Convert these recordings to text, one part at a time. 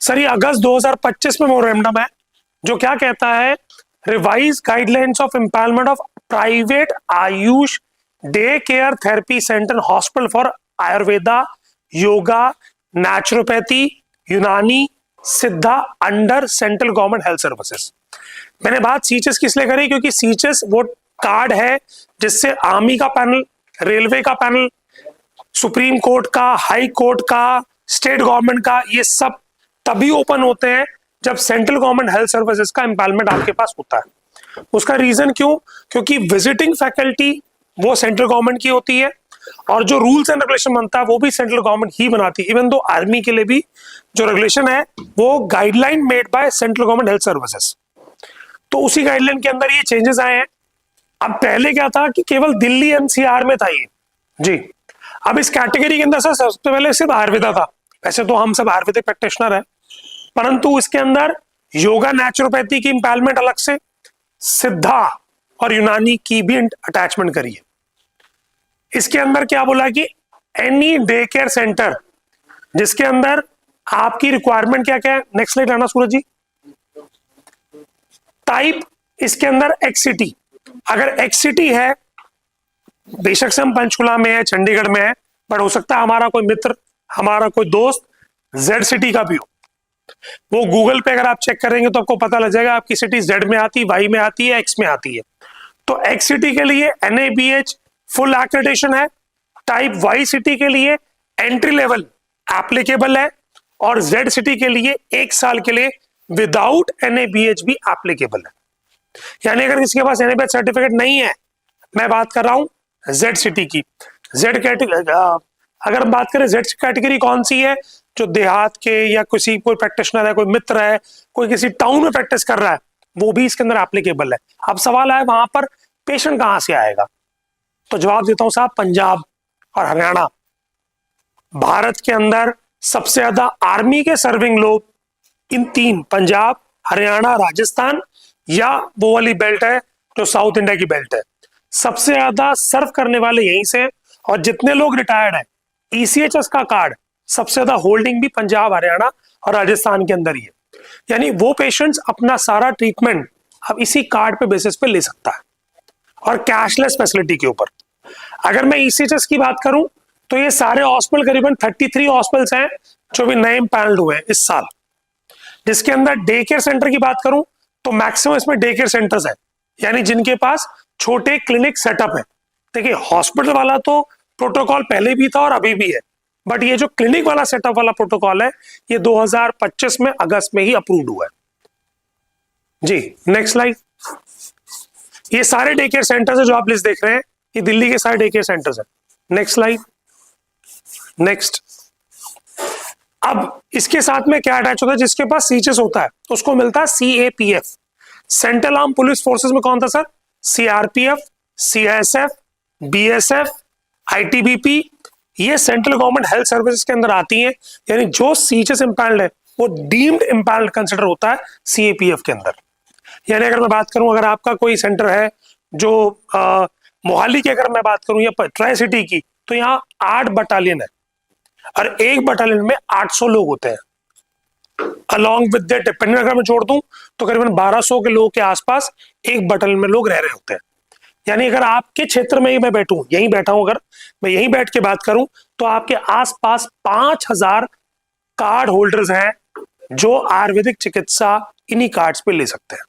Sir ये अगस्त 2025 में memorandum है जो क्या कहता है, revise guidelines of empowerment of private Ayush day care therapy centre hospital for Ayurveda, yoga, naturopathy, यूनानी, सिद्धा under central government health services. मैंने बात सीचेस किस लिए करी, क्योंकि सीचेस वो कार्ड है जिससे आर्मी का पैनल, रेलवे का पैनल, सुप्रीम कोर्ट का, हाई कोर्ट का, स्टेट गवर्नमेंट का, ये सब तभी ओपन होते हैं जब सेंट्रल गवर्नमेंट हेल्थ सर्विसेज का एम्पावरमेंट आपके पास होता है। उसका रीजन क्यों, क्योंकि विजिटिंग फैकल्टी वो सेंट्रल गवर्नमेंट की होती है और जो रूल्स एंड रेगुलेशन बनता है वो भी सेंट्रल गवर्नमेंट ही बनाती है। इवन दो आर्मी के लिए भी जो रेगुलेशन है वो guideline made by central government health services. तो उसी गाइडलाइन के अंदर ये चेंजेस आए हैं। अब पहले क्या था कि केवल दिल्ली एनसीआर में था ये जी। अब इस कैटेगरी के अंदर सर सबसे पहले सिर्फ आयुर्वेदा था, वैसे तो हम सब आयुर्वेदिक प्रैक्टिशनर है, परंतु इसके अंदर योगा नेचुरोपैथी की एम्पावरमेंट अलग से, सिद्धा और यूनानी की भी अटैचमेंट करी है। इसके अंदर क्या बोला कि एनी डे केयर सेंटर जिसके अंदर आपकी रिक्वायरमेंट क्या क्या है, नेक्स्ट स्लाइड आना सूरज जी। टाइप इसके अंदर एक्सिटी, अगर एक्सिटी है, बेशक से हम पंचकुला में है, चंडीगढ़ में है, बट हो सकता है हमारा कोई मित्र, हमारा कोई दोस्त जेड सिटी का भी हो। वो गूगल पे अगर आप चेक करेंगे तो आपको पता लग जाएगा आपकी सिटी जेड में आती है, वाई में आती है, एक्स में आती है। तो एक्स सिटी के लिए NABH फुल एक्रेडिटेशन है, टाइप वाई सिटी के लिए एंट्री लेवल एप्लीकेबल है और जेड सिटी के लिए 1 साल के लिए विदाउट NABH भी एप्लीकेबल है। यानी अगर किसी के पास NABH सर्टिफिकेट नहीं है, मैं बात कर रहा हूं जेड सिटी की, जेड कैटेगरी, अगर हम बात करें जेड कैटेगरी कौन सी है, जो देहात के या किसी कोई प्रैक्टिशनर है, कोई मित्र है, कोई किसी टाउन में प्रैक्टिस कर रहा है, वो भी इसके अंदर एप्लीकेबल है। अब सवाल है वहां पर पेशेंट कहां से आएगा, तो जवाब देता हूं साहब, पंजाब और हरियाणा। भारत के अंदर सबसे ज्यादा आर्मी के सर्विंग लोग इन 3 पंजाब, हरियाणा, राजस्थान या वो वाली बेल्ट है जो साउथ इंडिया की बेल्ट है, सबसे ज्यादा सर्व करने वाले यहीं से। और जितने लोग रिटायर्ड है, ECHS का कार्ड सबसे ज्यादा होल्डिंग भी पंजाब, हरियाणा और राजस्थान के अंदर ही है। यानी वो पेशेंट्स अपना सारा ट्रीटमेंट अब इसी कार्ड पे बेसिस पे ले सकता है और कैशलेस फैसिलिटी के ऊपर। अगर मैं ECHS की बात करूं तो ये सारे हॉस्पिटल, करीबन 33 हॉस्पिटल्स हैं जो भी नए पैनल्ड हुए हैं इस साल। जिसके अंदर डे केयर सेंटर की बात करूं तो मैक्सिमम इसमें डे केयर सेंटर्स है, यानी जिनके पास छोटे क्लिनिक सेटअप है। देखिए हॉस्पिटल वाला तो प्रोटोकॉल पहले भी था और अभी भी है, बट ये जो क्लिनिक वाला सेटअप वाला प्रोटोकॉल है ये 2025 में अगस्त में ही अप्रूव्ड हुआ है जी। Next slide. ये सारे डे केयर सेंटर्स है जो आप लिस्ट देख रहे हैं, ये दिल्ली के सारे डे केयर सेंटर्स है। Next slide. नेक्स्ट। अब इसके साथ में क्या अटैच होता है, जिसके पास सीचेस होता है उसको मिलता है CAPF। Central arm police forces में कौन था sir, CRPF, CISF, BSF, ITBP, ये सेंट्रल गवर्नमेंट हेल्थ सर्विसेज के अंदर आती हैं। यानी जो सीचेस इम्पैल्ड है वो डीम्ड इम्पैल्ड कंसिडर होता है CAPF के अंदर। यानी अगर मैं बात करूं, अगर आपका कोई सेंटर है जो मोहाली की अगर मैं बात करूं या ट्राई सिटी की, तो यहाँ 8 बटालियन है और एक बटालियन में 800 लोग होते हैं। अलॉन्ग विद दैट डिपेंडेंट अगर मैं जोड़ दूं तो करीबन 1200 के लोगों के आसपास एक बटालियन में लोग रह रहे होते हैं। यानी अगर आपके क्षेत्र में ही मैं बैठूं, यहीं बैठा हूं, अगर मैं यहीं बैठ के बात करूं तो आपके आसपास 5000 कार्ड होल्डर्स हैं जो आयुर्वेदिक चिकित्सा इन्हीं कार्ड्स पे ले सकते हैं,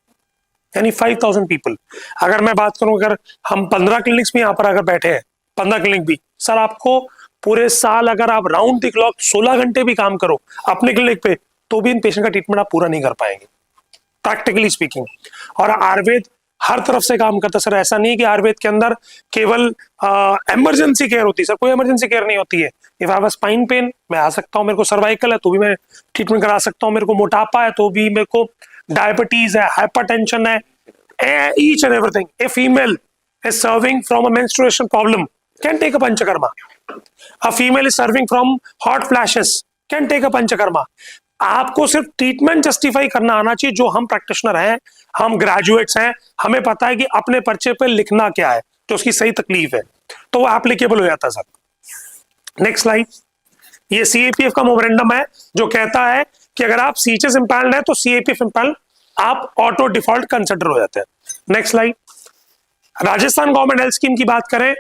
यानी 5000 पीपल। अगर मैं बात करूं, अगर हम 15 क्लिनिक्स में यहाँ पर अगर बैठे हैं, 15 क्लिनिक भी सर, आपको पूरे साल अगर आप राउंड द क्लॉक 16 घंटे भी काम करो अपने क्लिनिक पे, तो भी इन पेशेंट का ट्रीटमेंट आप पूरा नहीं कर पाएंगे प्रैक्टिकली स्पीकिंग। और आयुर्वेद हर तरफ से काम करता है सर, ऐसा नहीं है कि आयुर्वेद के अंदर केवल इमरजेंसी केयर होती है सर, कोई इमरजेंसी केयर नहीं होती है। If I have spine pain मैं आ सकता हूँ, मेरे को सर्वाइकल है तो भी मैं ट्रीटमेंट करा सकता हूँ, मेरे को मोटापा है तो भी, मेरे को डायबिटीज है, हाइपरटेंशन है, each and everything. A female is serving from a menstruation problem can take a panchakarma. A female is serving from hot flashes can take a panchakarma. आपको सिर्फ ट्रीटमेंट जस्टिफाई करना आना चाहिए। जो हम प्रैक्टिशनर हैं, हम ग्रेजुएट्स हैं, हमें पता है कि अपने पर्चे पे लिखना क्या है, तो उसकी सही तकलीफ है, तो वो एप्लीकेबल हो जाता है सर। Next slide. ये CAPF का मेमोरेंडम है जो कहता है कि अगर आप सीएचएस इम्पैनल्ड है तो सीएपीएफ इम्पैनल्ड आप ऑटो डिफॉल्ट कंसिडर हो जाते हैं। Next slide. Rajasthan government health scheme की बात करें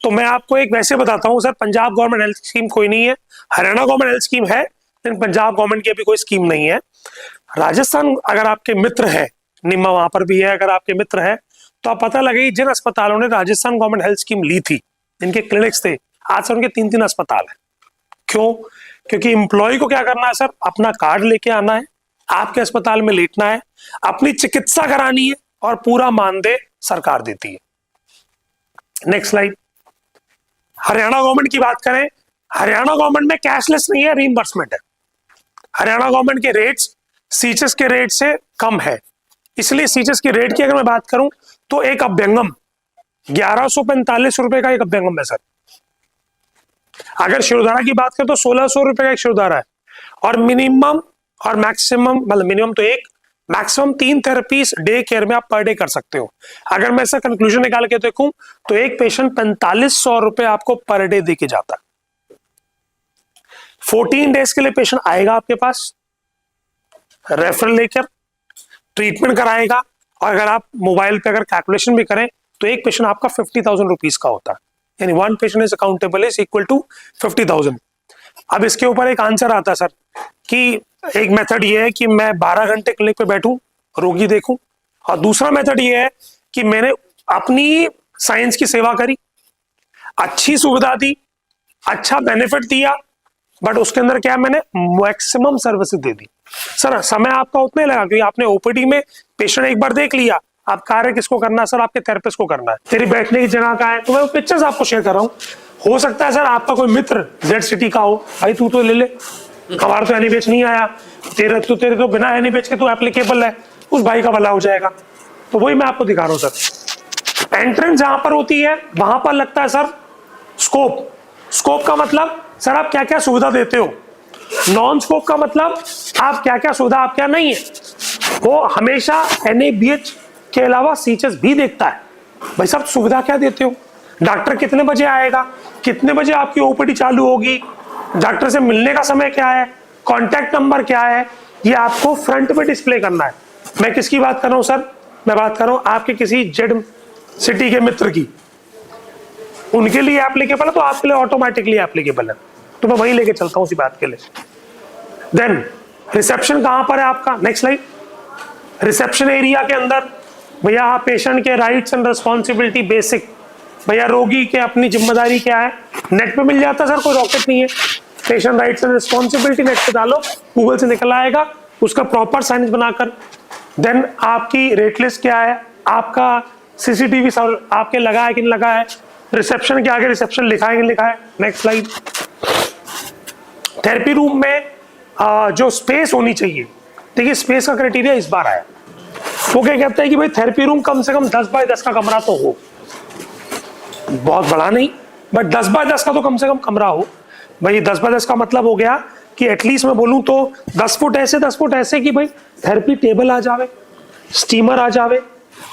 तो मैं आपको एक वैसे बताता हूं sir, Punjab government health scheme कोई नहीं है, हरियाणा गवर्नमेंट हेल्थ स्कीम है, लेकिन पंजाब गवर्नमेंट की अभी कोई स्कीम नहीं है। राजस्थान अगर आपके मित्र है, निम्मा वहां पर भी है, अगर आपके मित्र है तो आप पता लगे जिन अस्पतालों ने राजस्थान गवर्नमेंट हेल्थ स्कीम ली थी, जिनके क्लिनिक्स थे, आज सर उनके 3-3 अस्पताल है। क्यों? क्योंकि एम्प्लॉय को क्या करना है सर, अपना कार्ड लेके आना है, आपके अस्पताल में लेटना है, अपनी चिकित्सा करानी है और पूरा मानदेय सरकार देती है। Next slide. हरियाणा गवर्नमेंट की बात करें, हरियाणा गवर्नमेंट में कैशलेस नहीं है, रीइंबर्समेंट है। हरियाणा गवर्नमेंट के रेट्स सीएचएस के रेट से कम है, इसलिए सीएचएस के रेट की अगर मैं बात करूं तो एक अभ्यंगम 1145 रुपए का एक अभ्यंगम है सर। अगर शिरोधारा की बात करें तो 1600 रुपए का एक शिरोधारा है, और मिनिमम और मैक्सिमम, मतलब मिनिमम तो एक, मैक्सिमम 3 थेरेपीज डे केयर में आप पर डे कर सकते हो। अगर मैं इसका कंक्लूजन निकाल के देखूं तो एक पेशेंट 4500 रुपए आपको पर डे देके जाता है। 14 डेज के लिए पेशेंट आएगा आपके पास, रेफरल लेकर ट्रीटमेंट कराएगा, और अगर आप मोबाइल पे अगर कैलकुलेशन भी करें तो एक पेशेंट आपका 50,000 रुपीज का होता है, यानी 1 patient is accountable is equal to 50,000। अब इसके ऊपर एक आंसर आता है सर कि एक मेथड ये है कि मैं 12 घंटे क्लिनिक पे बैठूं, रोगी देखूं, और दूसरा मेथड ये है कि मैंने अपनी साइंस की सेवा करी, अच्छी सुविधा दी, अच्छा बेनिफिट दिया, बट उसके अंदर क्या, मैंने मैक्सिमम सर्विसेज दे दी। सर समय आपका उतना ही लगा क्योंकि आपने ओपीडी में पेशेंट एक बार देख लिया, आप कार्य किसको करना है सर, आपके थेरेपिस्ट को करना है। तेरी बैठने की जगह कहाँ है, तो मैं पिक्चर्स आपको शेयर कर रहा हूँ। हो सकता है सर आपका कोई मित्र जेड सिटी का हो, भाई तू तो ले ले, हमारा तो एनीबेच नहीं आया, तेरे तो बिना एनीबेच के तो एप्लीकेबल है, उस भाई का भला हो जाएगा। तो वही मैं आपको दिखा रहा हूँ सर। एंट्रेंस जहां पर होती है वहां पर लगता है सर स्कोप। स्कोप का मतलब सर आप क्या क्या सुविधा देते हो, नॉन स्कोप का मतलब आप क्या क्या सुविधा आपके यहाँ नहीं है। वो हमेशा एनएबीएच के अलावा सीएचएस भी देखता है, भाई साहब सुविधा क्या देते हो, डॉक्टर कितने बजे आएगा, कितने बजे आपकी ओपीडी चालू होगी, डॉक्टर से मिलने का समय क्या है, कॉन्टैक्ट नंबर क्या है, ये आपको फ्रंट पे डिस्प्ले करना है। मैं किसकी बात कर रहा हूँ सर, मैं बात कर रहा हूँ आपके किसी जेड सिटी के मित्र की, उनके लिए एप्लीकेबल है तो आपके लिए ऑटोमेटिकली एप्लीकेबल है, तो मैं वही लेके चलता हूँ उसी बात के लिए। देन रिसेप्शन कहां पर है आपका, नेक्स्ट स्लाइड। रिसेप्शन एरिया के अंदर भैया पेशेंट के राइट्स एंड रिस्पॉन्सिबिलिटी बेसिक, भैया रोगी के अपनी जिम्मेदारी क्या है, नेट पे मिल जाता है सर, कोई रॉकेट नहीं है। Patient rights and responsibility net पे डालो, गूगल से निकल आएगा, उसका प्रॉपर साइंस बनाकर। देन आपकी रेट लिस्ट क्या है, आपका सीसीटीवी आपके लगा है कि नहीं लगा है, रिसेप्शन के आगे रिसेप्शन लिखा है कि नहीं लिखा है। Next slide. थेरेपी रूम में जो स्पेस होनी चाहिए, देखिए स्पेस का क्राइटेरिया इस बार आया, वो क्या कहते हैं कि भाई थेरेपी रूम कम से कम 10 बाय 10 का कमरा तो हो, बहुत बड़ा नहीं बट 10 बाय 10 का तो कम से कम कमरा हो। भाई 10 बाय 10 का मतलब हो गया कि एटलीस्ट मैं बोलूं तो 10 फुट ऐसे 10 फुट ऐसे कि भाई थेरेपी टेबल आ जावे, स्टीमर आ जावे,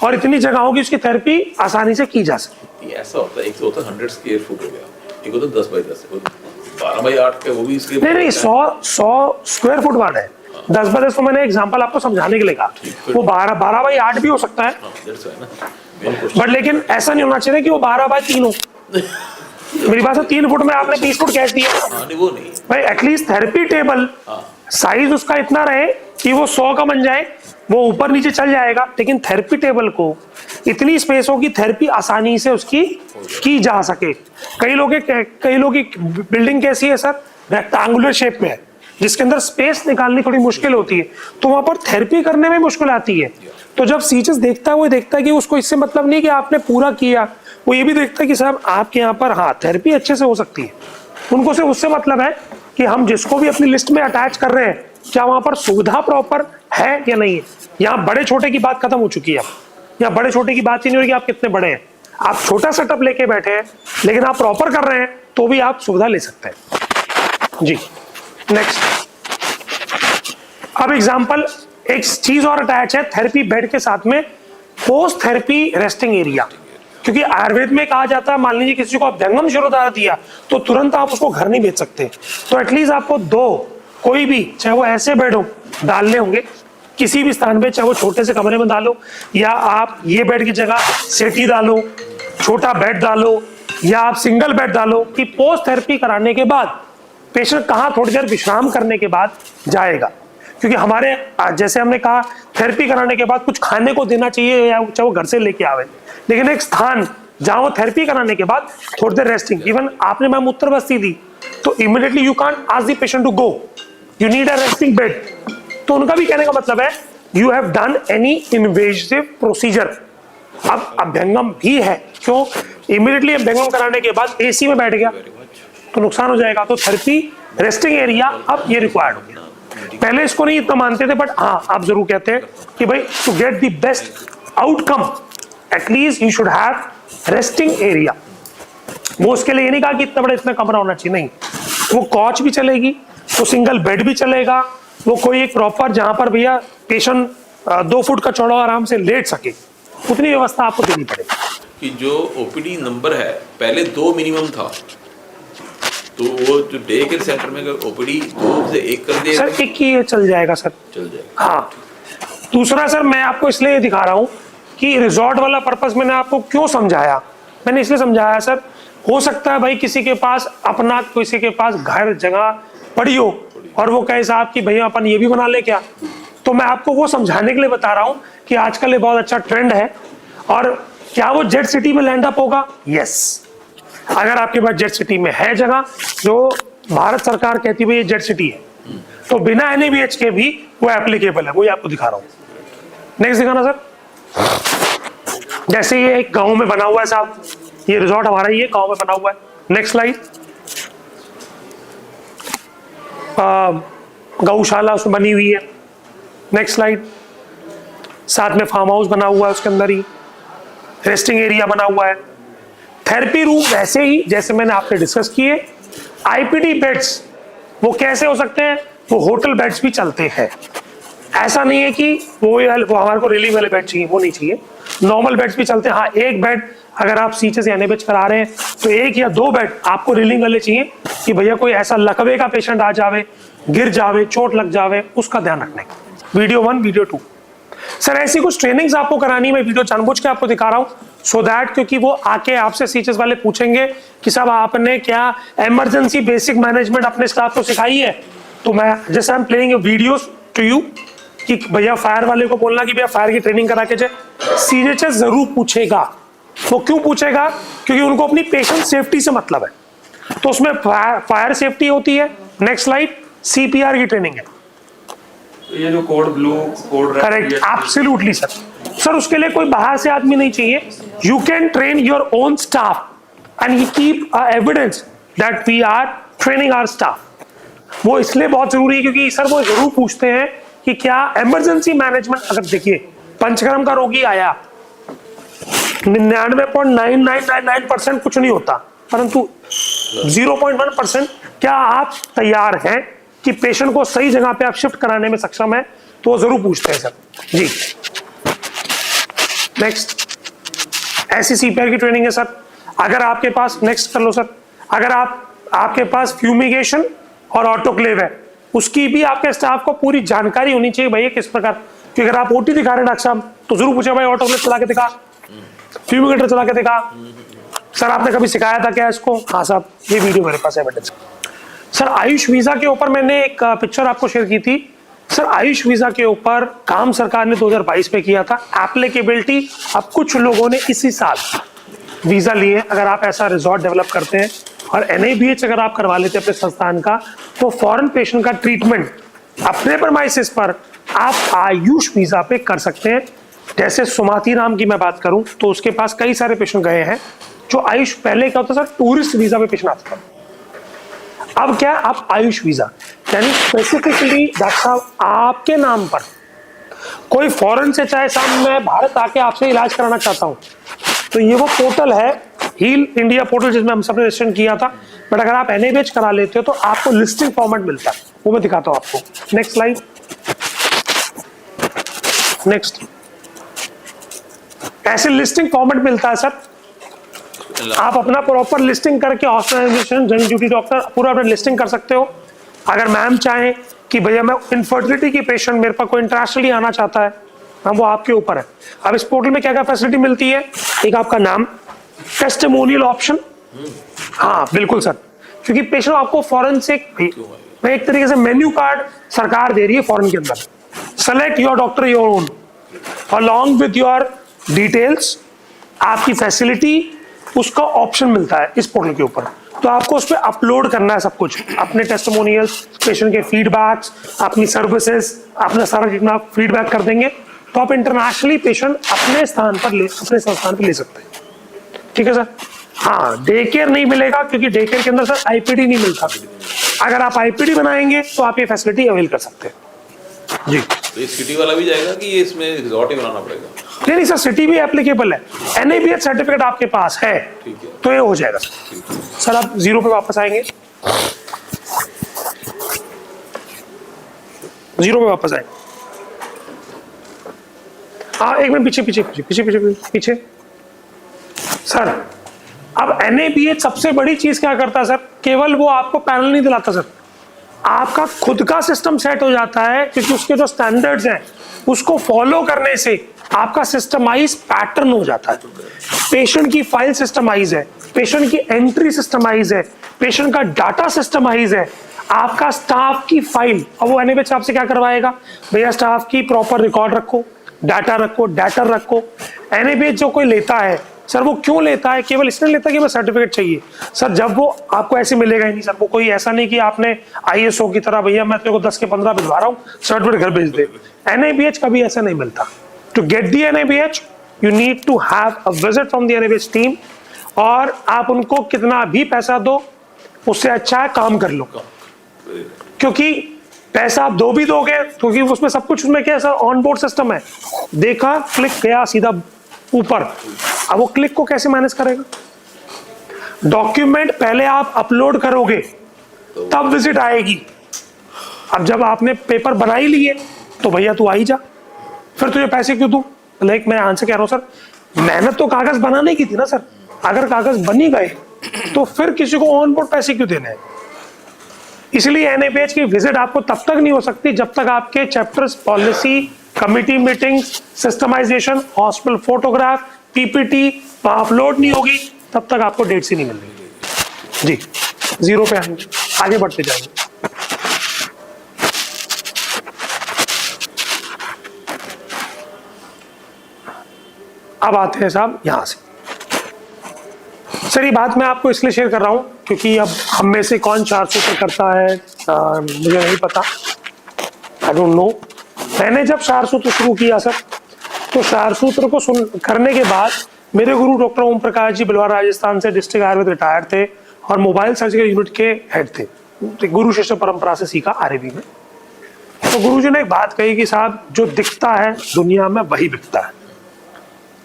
और इतनी जगह होगी उसकी थेरेपी आसानी से की जा सके। ऐसा होता है, एक तो होता है 100 स्क्वायर फुट हो गया, एक होता है 10 बाय 10, 12 बाय 8 का, वो भी इसलिए नहीं 100 स्क्वायर फुट वाला है। 10 बाय 10 को मैंने एग्जांपल आपको समझाने के लिए कहा, वो 12 बाय 8 भी हो सकता है, बट लेकिन ऐसा नहीं होना चाहिए कि वो 12 बाय 3 हो। मेरी बात है 3 फुट में आपने 20 फुट कैच दिया, वो नहीं भाई एटलीस्ट थेरेपी टेबल साइज उसका इतना रहे कि वो 100 का बन जाए, वो ऊपर नीचे चल जाएगा, लेकिन थेरेपी टेबल को इतनी स्पेस हो कि थेरेपी आसानी से उसकी की जा सके। कई लोग की बिल्डिंग कैसी है सर, रेक्टेंगुलर शेप में है, जिसके अंदर स्पेस निकालनी थोड़ी मुश्किल होती है, तो वहां पर थेरेपी करने में मुश्किल आती है। तो जब सीएचएस देखता है, वो देखता है कि उसको इससे मतलब नहीं कि आपने पूरा किया, वो ये भी देखता है कि साहब आपके यहाँ पर हाँ थेरेपी अच्छे से हो सकती है। उनको सिर्फ उससे मतलब है कि हम जिसको भी अपनी लिस्ट में अटैच कर रहे हैं, क्या वहां पर सुविधा प्रॉपर है या नहीं है। यहाँ बड़े छोटे की बात खत्म हो चुकी है, यहाँ बड़े छोटे की बात ही नहीं होगी आप कितने बड़े हैं, आप छोटा सेटअप लेके बैठे हैं लेकिन आप प्रॉपर कर रहे हैं तो भी आप सुविधा ले सकते हैं जी। नेक्स्ट, अब एग्जांपल एक चीज और अटैच है थेरेपी बेड के साथ में, पोस्ट थेरेपी रेस्टिंग एरिया। क्योंकि आयुर्वेद में कहा जाता है, मान लीजिए किसी को आप अभ्यंगम शिरोधारा दिया तो तुरंत आप उसको घर नहीं भेज सकते, तो एटलीस्ट आपको 2 कोई भी, चाहे वो ऐसे बेड हो, डालने होंगे किसी भी स्थान पे, चाहे वो छोटे से कमरे में डालो या आप ये बेड की जगह सेटी डालो, छोटा बेड डालो या आप सिंगल बेड डालो, कि पोस्ट थेरेपी कराने के बाद पेशेंट कहाँ थोड़ी देर विश्राम करने के बाद जाएगा। क्योंकि हमारे जैसे हमने कहा थेरेपी कराने के बाद कुछ खाने को देना चाहिए या चाहे वो घर से लेके आवे, लेकिन एक स्थान जहां वो थेरेपी कराने के बाद थोड़ी देर रेस्टिंग, इवन आपने मैम उत्तर बस्ती दी तो immediately you can't ask the patient to go, you need a resting bed. तो उनका भी कहने का मतलब है you have done any invasive procedure. अब अभ्यंगम भी है, क्यों, इमीडिएटली अभ्यंगम कराने के बाद एसी में बैठ गया तो नुकसान हो जाएगा, तो थेरेपी रेस्टिंग एरिया अब ये रिक्वायर्ड हो गया। पहले इसको नहीं इतना मानते थे, बट हाँ आप जरूर कहते हैं कि भाई to get the best outcome at least you should have resting area. वो उसके लिए ये नहीं कहा कि इतना बड़ा इसमें कमरा होना चाहिए, नहीं, वो कॉच भी चलेगी, वो सिंगल बेड भी चलेगा, वो कोई एक प्रॉपर जहां पर भैया पेशेंट 2 फुट का चौड़ा आराम से लेट सके, उतनी व्यवस्था आपको देनी पड़ेगी। कि जो ओपीडी नंबर है पहले 2 मिनिमम था, तो वो जो डे केयर सेंटर में अगर ओपीडी 2 से 1 कर दिया सर 1 ही चल जाएगा सर, चल जाएगा। हाँ। दूसरा सर मैं आपको इसलिए दिखा रहा हूँ कि रिजॉर्ट वाला पर्पस मैंने आपको क्यों समझाया, मैंने इसलिए समझाया सर, हो सकता है भाई किसी के पास अपना, किसी के पास घर जगह पड़ी हो और वो कहे साहब कि भैया अपन ये भी बना ले क्या, तो मैं आपको वो समझाने के लिए बता रहा हूँ कि आजकल ये बहुत अच्छा ट्रेंड है। और क्या वो जेट सिटी में लैंड अप होगा? यस, अगर आपके पास जेट सिटी में है जगह, जो भारत सरकार कहती है ये जेट सिटी है, तो बिना NABH के भी वो एप्लीकेबल है, वही आपको दिखा रहा हूँ। नेक्स्ट दिखाना सर। जैसे ये एक गांव में बना हुआ है साहब, ये रिजॉर्ट हमारा ये गांव में बना हुआ है। Next slide. गौशाला उसमें बनी हुई है। Next slide. साथ में फार्म हाउस बना हुआ है, उसके अंदर ही रेस्टिंग एरिया बना हुआ है। थेरेपी रूम वैसे ही जैसे मैंने आपसे डिस्कस किए। IPD बेड्स वो कैसे हो सकते हैं, वो होटल बेड्स भी चलते हैं। ऐसा नहीं है कि वो हमारे को रेलिंग वाले बेड चाहिए, वो नहीं चाहिए, नॉर्मल बेड्स भी चलते हैं। हाँ, एक बेड अगर आप सीचे से NABH करा रहे हैं तो 1 या 2 बेड आपको रेलिंग वाले चाहिए कि भैया कोई ऐसा लकवे का पेशेंट आ जावे, गिर जावे, चोट लग जावे, उसका ध्यान रखने का। वीडियो 1, वीडियो 2 सर ऐसी कुछ ट्रेनिंग्स आपको करानी, मैं वीडियो जानबूझ के आपको दिखा रहा हूँ सो दैट, क्योंकि वो आके आपसे सीचेस वाले पूछेंगे कि साहब आपने क्या इमरजेंसी बेसिक मैनेजमेंट अपने स्टाफ को सिखाई है। तो मैं जैसे I am playing videos to you कि भैया फायर वाले को बोलना कि भैया फायर की ट्रेनिंग करा के जाए। सीएचएस जरूर पूछेगा। वो क्यों पूछेगा? क्योंकि उनको अपनी पेशेंट सेफ्टी से मतलब है, तो उसमें फायर सेफ्टी होती है। Next slide. CPR की ट्रेनिंग है, ये जो code blue code red, correct, absolutely sir. Sir उसके लिए कोई बाहर से आदमी नहीं चाहिए। You can train your own staff and you keep evidence that we are training our staff. वो इसलिए बहुत जरूरी है क्योंकि सर वो जरूर पूछते हैं कि क्या इमरजेंसी मैनेजमेंट, अगर देखिए पंचकर्म का रोगी आया 99.9999% कुछ नहीं होता, परंतु 0.1% क्या आप तैयार हैं कि पेशेंट को सही जगह पे आप शिफ्ट कराने में सक्षम है, तो वो जरूर पूछते हैं सर जी। नेक्स्ट, ऐसी CPR की ट्रेनिंग है सर। अगर आपके पास, नेक्स्ट कर लो सर, अगर आपके पास फ्यूमिगेशन और ऑटोक्लेव है, उसकी भी आपके स्टाफ को पूरी जानकारी होनी चाहिए भैया किस प्रकार, क्योंकि अगर आप OT दिखा रहे हैं डॉक्टर साहब तो जरूर पूछे भाई ऑटोक्लेव चला के दिखा, फ्यूमिगेटर चला के दिखा, सर आपने कभी सिखाया था क्या इसको? हाँ साहब, ये वीडियो मेरे पास एविडेंस। सर आयुष वीजा के ऊपर मैंने एक पिक्चर आपको शेयर की थी। सर आयुष वीजा के ऊपर काम सरकार ने 2022 में किया था। एप्लीकेबिलिटी अब कुछ लोगों ने इसी साल वीजा लिए। अगर आप ऐसा रिजॉर्ट डेवलप करते हैं और NABH अगर आप करवा लेते हैं अपने संस्थान का, तो फॉरेन पेशेंट का ट्रीटमेंट अपने परमाइसिस पर आप आयुष वीजा पे कर सकते हैं। जैसे सुमाती राम की मैं बात करूं तो उसके पास कई सारे पेशेंट गए हैं जो आयुष, पहले क्या होता सर टूरिस्ट वीजा पे पेशेंट आता था, अब क्या आप आयुष वीजा, यानी स्पेसिफिकली डॉक्टर साहब आपके नाम पर कोई फॉरेन से, चाहे साहब मैं भारत आके आपसे इलाज कराना चाहता हूं, तो ये वो पोर्टल है हील इंडिया पोर्टल जिसमें हम सबने रजिस्ट्रेशन किया था। बट अगर आप NABH करा लेते हो तो आपको लिस्टिंग फॉर्मेट मिलता है, वो मैं दिखाता हूं आपको। Next slide. नेक्स्ट, ऐसे लिस्टिंग फॉर्मेट मिलता है सर। आप अपना प्रॉपर लिस्टिंग करके हॉस्पिटलाइजेशन, जनरल ड्यूटी डॉक्टर, पूरा अपना लिस्टिंग कर सकते हो। अगर मैम चाहें कि भैया मैं इनफर्टिलिटी की पेशेंट, मेरे पास कोई इंटरनेशनली आना चाहता है, मैम वो आपके ऊपर है। अब इस पोर्टल में क्या क्या फैसिलिटी मिलती है, एक आपका नाम, टेस्टिमोनियल ऑप्शन, हाँ बिल्कुल सर, क्योंकि पेशेंट आपको फॉरेन से एक तरीके से मेन्यू कार्ड सरकार दे रही है फॉरेन के अंदर, select your doctor your own along with your details, आपकी फैसिलिटी, उसका ऑप्शन मिलता है इस पोर्टल के ऊपर। तो आपको उस पर अपलोड करना है सब कुछ, अपने टेस्टिमोनियल्स, पेशेंट के फीडबैक्स, अपनी सर्विसेज, अपना सारा जितना फीडबैक कर देंगे तो आप इंटरनेशनली पेशेंट अपने संस्थान पर ले सकते हैं। ठीक है सर। हाँ, डे केयर नहीं मिलेगा क्योंकि डे केयर के अंदर सर आईपीडी नहीं मिलता। अगर आप आईपीडी बनाएंगे तो आप ये फैसिलिटी अवेल कर सकते हैं जी। तो ये सिटी वाला भी जाएगा कि ये इसमें रिजॉर्ट ही बनाना पड़ेगा? नहीं सर, सिटी भी एप्लीकेबल है, एनएबीएच सर्टिफिकेट आपके पास है तो ये हो जाएगा सर। आप 0 पे वापस आएंगे, 0 पे वापस आएंगे। हाँ एक मिनट, पीछे सर। अब एनएबीएच सबसे बड़ी चीज क्या करता है सर, केवल वो आपको पैनल नहीं दिलाता सर, आपका खुद का सिस्टम सेट हो जाता है, क्योंकि उसके जो स्टैंडर्ड्स हैं उसको फॉलो करने से आपका सिस्टमाइज पैटर्न हो जाता है। पेशेंट की फाइल सिस्टमाइज है, पेशेंट की एंट्री सिस्टमाइज है, पेशेंट का डाटा सिस्टमाइज है, आपका स्टाफ की फाइल। अब वो एनएबीएच आपसे क्या करवाएगा, भैया स्टाफ की प्रॉपर रिकॉर्ड रखो, डाटा रखो। एनएबीएच जो कोई लेता है सर, वो क्यों लेता है, केवल इसलिए लेता है कि मैं सर्टिफिकेट चाहिए सर। जब वो आपको ऐसे मिलेगा ही नहीं सर, वो कोई ऐसा नहीं कि आपने आईएसओ की तरह भैया मैं तेरे को 10 के 15 भिजवा रहा हूँ, सर्टिफिकेट घर भेज दे। एनएबीएच कभी ऐसा नहीं मिलता। To get the NABH you need to have a visit from the NABH team, और आप उनको कितना भी पैसा दो उससे अच्छा है काम कर लो, क्योंकि पैसा आप दो भी दोगे क्योंकि उसमें सब कुछ, उसमें क्या है सर, ऑन बोर्ड सिस्टम है, देखा क्लिक गया सीधा ऊपर। अब वो क्लिक को कैसे मैनेज करेगा, डॉक्यूमेंट पहले आप अपलोड करोगे तब विजिट आएगी। अब जब आपने पेपर बना ही लिए तो भैया तू आई जा, फिर तुझे पैसे क्यों दूं। लाइक मैं आंसर कह रहा हूं सर, मेहनत तो कागज बनाने की थी ना सर, अगर कागज बन ही गए तो फिर किसी को ऑन बोर्ड पैसे क्यों देने हैं। इसलिए एनएबीएच की विजिट आपको तब तक नहीं हो सकती जब तक आपके chapters, policy, committee meetings, systemisation, hospital photograph, PPT upload नहीं होगी, तब तक आपको डेट से नहीं मिलेगी जी। 0 पे आएंगे, आगे बढ़ते जाएंगे। अब आते हैं साहब यहां से। सर ये बात मैं आपको इसलिए शेयर कर रहा हूं क्योंकि अब हम में से कौन 4 सूत्र करता है मुझे नहीं पता, आई डोंट नो। मैंने जब 4 सूत्र शुरू किया सर, तो 4 सूत्र को करने के बाद मेरे गुरु डॉक्टर ओम प्रकाश जी बिलवाड़ा राजस्थान से डिस्ट्रिक्ट आयुर्वेद रिटायर्ड थे और मोबाइल सर्जिकल यूनिट के हेड थे, गुरु शिष्य परंपरा से सीखा आरबी में। तो गुरु जी ने एक बात कही कि साहब जो दिखता है दुनिया में वही बिकता है,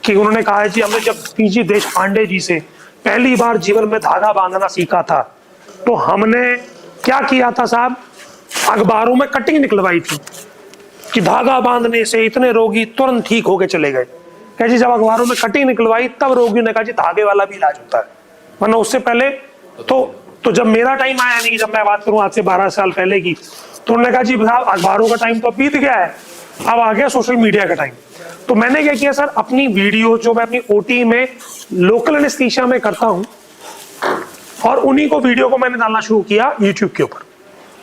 कि उन्होंने कहा जी हमने जब पीजी देश पांडे जी से पहली बार जीवन में धागा बांधना सीखा था तो हमने क्या किया था साहब, अखबारों में कटिंग निकलवाई थी कि धागा बांधने से इतने रोगी तुरंत ठीक होके चले गए। कह जी जब अखबारों में कटिंग निकलवाई तब रोगियों ने कहा जी धागे वाला भी इलाज होता है, वरना उससे पहले तो जब मेरा टाइम आया, नहीं जब मैं बात करूं आज से 12 साल पहले की, तो उन्होंने कहा जी साहब अखबारों का टाइम तो बीत गया है, अब आ गया सोशल मीडिया का टाइम। तो मैंने क्या किया सर, अपनी वीडियो जो मैं अपनी ओटी में लोकल एनेस्थीसिया में करता हूं और उन्हीं को वीडियो को मैंने डालना शुरू किया यूट्यूब के ऊपर,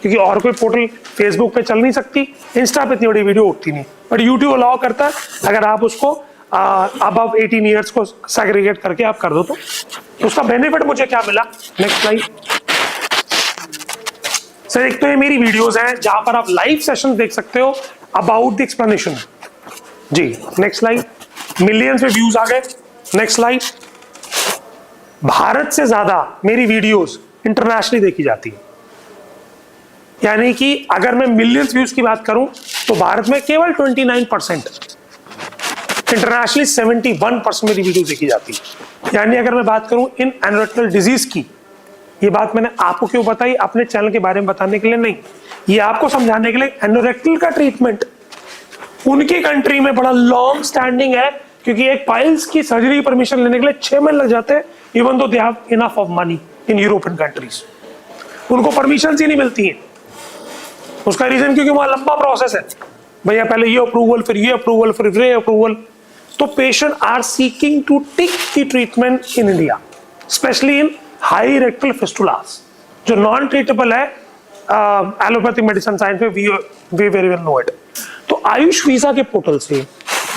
क्योंकि और कोई पोर्टल फेसबुक पे चल नहीं सकती, इंस्टा पे इतनी बड़ी वीडियो उठती नहीं, बट यूट्यूब अलाउ करता है अगर आप उसको अबव 18 ईयर्स को सेग्रीगेट करके आप कर दो तो उसका बेनिफिट मुझे क्या मिला। Next slide sir. एक तो ये मेरी वीडियोस हैं जहां पर आप लाइव सेशन देख सकते हो अबाउट द एक्सप्लेनेशन जी। नेक्स्ट स्लाइड, मिलियंस में व्यूज आ गए। नेक्स्ट स्लाइड, भारत से ज्यादा मेरी वीडियोस इंटरनेशनली देखी जाती है, यानी कि अगर मैं मिलियंस व्यूज की बात करूं तो भारत में केवल 29%, इंटरनेशनली 71% मेरी वीडियो देखी जाती है। यानी अगर मैं बात करूं इन एनोरेक्टल डिजीज की, ये बात मैंने आपको क्यों बताई, अपने चैनल के बारे में बताने के लिए नहीं, ये आपको समझाने के लिए एनोरेक्टल का ट्रीटमेंट उनकी कंट्री में बड़ा लॉन्ग स्टैंडिंग है, क्योंकि एक पाइल्स की सर्जरी परमिशन लेने के लिए 6 महीने लग जाते हैं, even though they have enough of money in European countries, उनको परमिशन ही नहीं मिलती है। उसका रीजन क्योंकि वहां लंबा प्रोसेस है भैया, पहले ये अप्रूवल, फिर ये अप्रूवल, फिर ये अप्रूवल। तो patient are seeking to take the treatment in India, specially in high rectal fistulas, जो नॉन ट्रीटेबल है एलोपैथिक मेडिसिन साइंस में, we very well know it. तो आयुष वीजा के पोर्टल से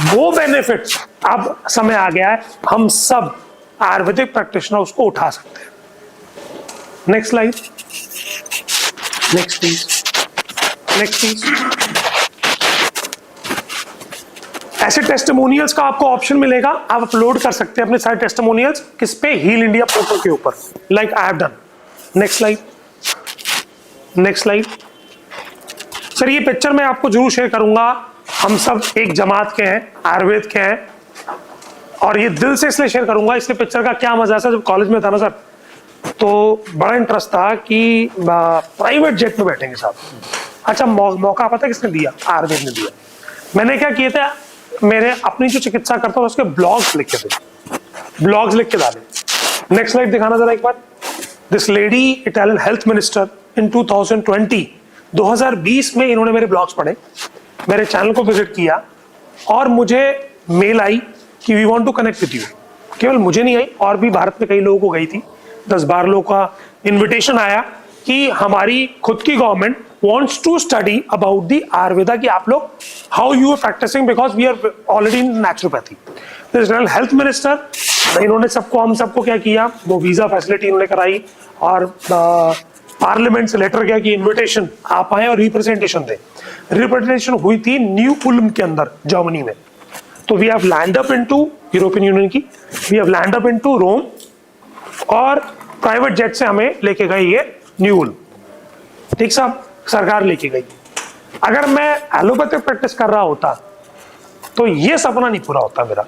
वो बेनिफिट अब समय आ गया है, हम सब आयुर्वेदिक प्रैक्टिशनर उसको उठा सकते हैं। Next slide, next please, next please. ऐसे टेस्टिमोनियल्स का आपको ऑप्शन मिलेगा, आप अपलोड कर सकते हैं अपने सारे टेस्टिमोनियल्स किस पे, हील इंडिया पोर्टल के ऊपर, like I have done. Next slide, next slide. Sir ये पिक्चर मैं आपको जरूर शेयर करूंगा, हम सब एक जमात के हैं, आयुर्वेद के हैं, और ये दिल से इसलिए शेयर करूंगा, इसलिए पिक्चर का क्या मजा है सर, जब कॉलेज में था ना सर, तो बड़ा इंटरेस्ट था कि प्राइवेट जेट में बैठेंगे साहब। अच्छा मौका पता किसने दिया, आयुर्वेद ने दिया। मैंने क्या किया था, मेरे अपनी जो चिकित्सा करता हूँ उसके ब्लॉग्स लिख के थे, ब्लॉग्स लिख के डाले। नेक्स्ट स्लाइड दिखाना जरा एक बार। This lady Italian health minister in 2020 में इन्होंने मेरे ब्लॉग्स पढ़े, मेरे चैनल को विजिट किया, और मुझे मेल आई कि we want to connect with you. केवल मुझे नहीं आई, और भी भारत में कई लोगों को गई थी, 10-12 लोगों का इन्विटेशन आया कि हमारी खुद की government wants to study about the Ayurveda कि आप लोग how you are practicing, because we are already in naturopathy. The National Health Minister, इन्होंने सबको, हम सबको क्या किया, वो वीजा फैसिलिटी इन्होंने कराई, और पार्लियामेंट से लेटर गया कि इन्विटेशन आप आए और रिप्रेजेंटेशन दे। रिप्रेजेंटेशन हुई थी न्यू उल्म के अंदर, जर्मनी में। तो we have land up into European Union की, we have land up into Rome, और प्राइवेट जेट से हमें लेके गई ये न्यू उल्म, ठीक साहब, सरकार लेके गई। अगर मैं एलोपैथिक प्रैक्टिस कर रहा होता तो ये सपना नहीं पूरा होता मेरा,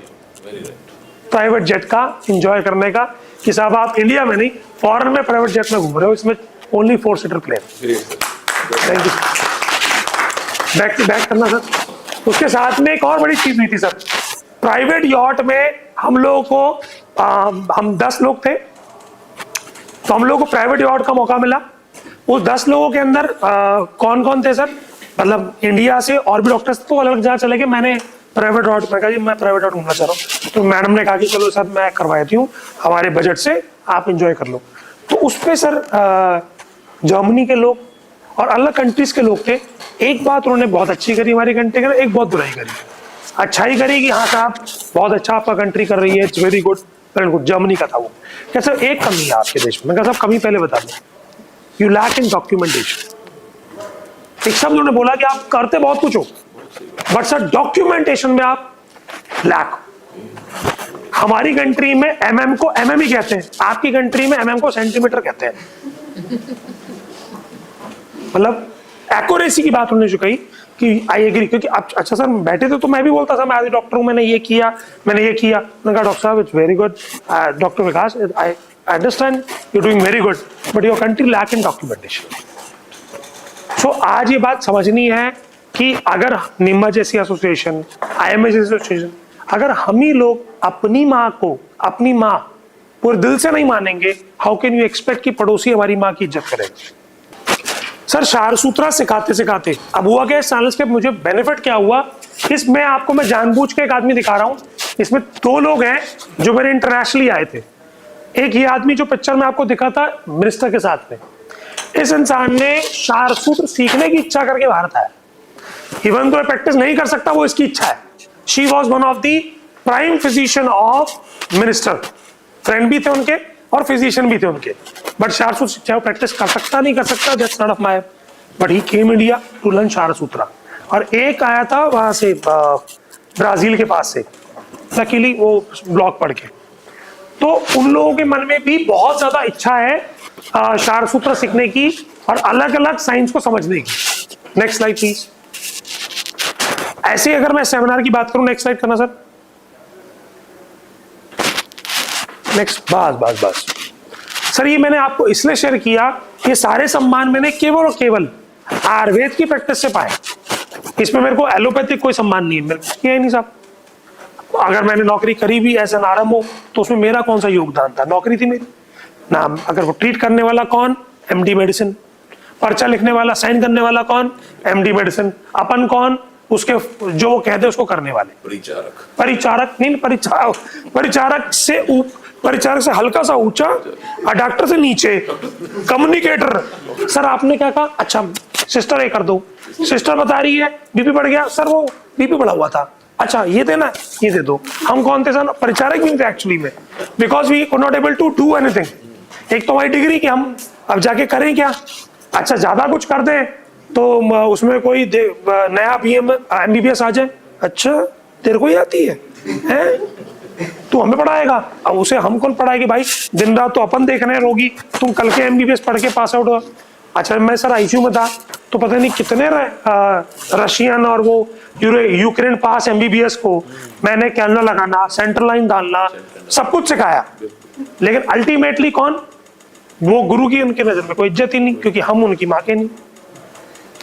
प्राइवेट जेट का एंजॉय करने का, कि साहब आप इंडिया में नहीं फॉरेन में प्राइवेट जेट में घूम रहे हो, इसमें only 4 seater plane. Thank you. Back to back करना सर। उसके साथ में एक और बड़ी चीज हुई थी सर, प्राइवेट यॉट में हम लोगों को हम 10 लोग थे, तो हम लोगों को प्राइवेट यॉट का मौका मिला। उस 10 लोगों के अंदर कौन कौन थे सर, मतलब इंडिया से और भी डॉक्टर्स तो अलग जगह चले गए, मैंने प्राइवेट यॉट में कहा जी मैं प्राइवेट यॉट घूमना चाह रहा हूँ, तो मैडम ने कहा कि चलो सर मैं करवा देती हूँ, हमारे बजट से आप इंजॉय कर लो। तो उस पर सर जर्मनी के लोग और अलग कंट्रीज के लोग थे। एक बात उन्होंने बहुत अच्छी करी हमारी कंट्री के, एक बहुत बुराई करी। अच्छाई करी कि हाँ साहब बहुत अच्छा आपका कंट्री कर रही है, it's very good, very good. Germany का था वो, क्या सर एक कमी है आपके देश में, मैं कहा साहब कमी पहले बता दो, यू लैक इन डॉक्यूमेंटेशन। एक शब्द उन्होंने बोला कि आप करते बहुत कुछ हो, बट सर डॉक्यूमेंटेशन में आप लैक। हमारी कंट्री में एमएम को एमएम ही कहते हैं, आपकी कंट्री में एमएम को सेंटीमीटर कहते हैं। मतलब एक्यूरेसी की बात उन्होंने जो कही कि आई एग्री, क्योंकि आप अच्छा सर बैठे थे तो मैं भी बोलता था मैं एज ए डॉक्टर हूं, मैंने ये किया, मैंने ये किया। मैंने कहा डॉक्टर साहब it's very good, doctor Vikas I understand you doing very good, but your country lack in documentation. So आज ये बात समझनी है कि अगर निम्मा जैसी एसोसिएशन, आईएमए जैसी एसोसिएशन, अगर हम ही लोग अपनी माँ को, अपनी माँ पूरे दिल से नहीं मानेंगे, हाउ कैन यू एक्सपेक्ट कि पड़ोसी हमारी माँ की इज्जत करेगा। सर शारसूत्रा सिखाते सिखाते अब हुआ क्या, इस चैनल के मुझे बेनिफिट क्या हुआ, इसमें आपको मैं जानबूझ के एक आदमी दिखा रहा हूँ। इसमें 2 लोग हैं जो मेरे इंटरनेशनली आए थे। एक ये आदमी जो पिक्चर में आपको दिखा था मिनिस्टर के साथ में, इस इंसान ने शारसूत्र सीखने की इच्छा करके भारत आया। इवन तो प्रैक्टिस नहीं कर सकता, वो इसकी इच्छा है। She was one of the prime physician of minister, friend भी थे उनके और फिजिशियन भी थे उनके, बट शारसूत्र चाहे प्रैक्टिस कर सकता नहीं कर सकता, that's not of my, but he came India to learn शारसूत्रा। और एक आया था वहां से ब्राजील के पास से, लकीली वो ब्लॉग पढ़ के। तो उन लोगों के मन में भी बहुत ज्यादा इच्छा है शारसूत्र सीखने की और अलग अलग साइंस को समझने की। Next slide please. ऐसे अगर मैं सेमिनार की बात करूं, नेक्स्ट स्लाइड करना सर, नेक्स्ट। बस सर ये मैंने आपको इसलिए शेयर किया, ये सारे सम्मान मैंने केवल और केवल आयुर्वेद की प्रैक्टिस से पाए। इसमें मेरे को एलोपैथिक कोई सम्मान नहीं है, मेरे को किया ही नहीं साहब। अगर मैंने नौकरी करी भी एज एन आरएमओ तो उसमें मेरा कौन सा योगदान था, नौकरी थी मेरी ना। अगर वो ट्रीट करने वाला कौन, एमडी मेडिसिन, पर्चा लिखने वाला, साइन करने वाला कौन? MD medicine. अपन कौन? उसके जो वो कहते हैं उसको करने वाले परिचारक। परिचारक नहीं, परिचारक से हल्का सा ऊंचा और डॉक्टर से नीचे कम्युनिकेटर। सर आपने क्या कहा? अच्छा सिस्टर ये कर दो। सिस्टर बता रही है बीपी बढ़ गया। सर वो बीपी बढ़ा हुआ था, अच्छा ये देना, ये दे दो। हम कौन थे सर? परिचारक भी थे एक्चुअली में, because we could not able to do anything. एक तो हमारी डिग्री कि हम अब जाके करें क्या। अच्छा ज्यादा कुछ कर दें तो उसमें कोई नया बीएम एमबीबीएस आ जाए, अच्छा तेरे को ही आती है तू हमें पढ़ाएगा। अब उसे हम कौन पढ़ाएंगे भाई, दिन रात तो अपन देख रहे हैं रोगी, तुम कल के एमबीबीएस पढ़ के पास आउट हो। अच्छा मैं सर आईसीयू में था तो पता नहीं कितने रशियन और वो यूक्रेन पास एमबीबीएस को मैंने कैमरा लगाना, सेंट्रल लाइन डालना, सब कुछ सिखाया। लेकिन अल्टीमेटली कौन? वो गुरु की उनके नजर में कोई इज्जत ही नहीं, क्योंकि हम उनकी माँ के नहीं।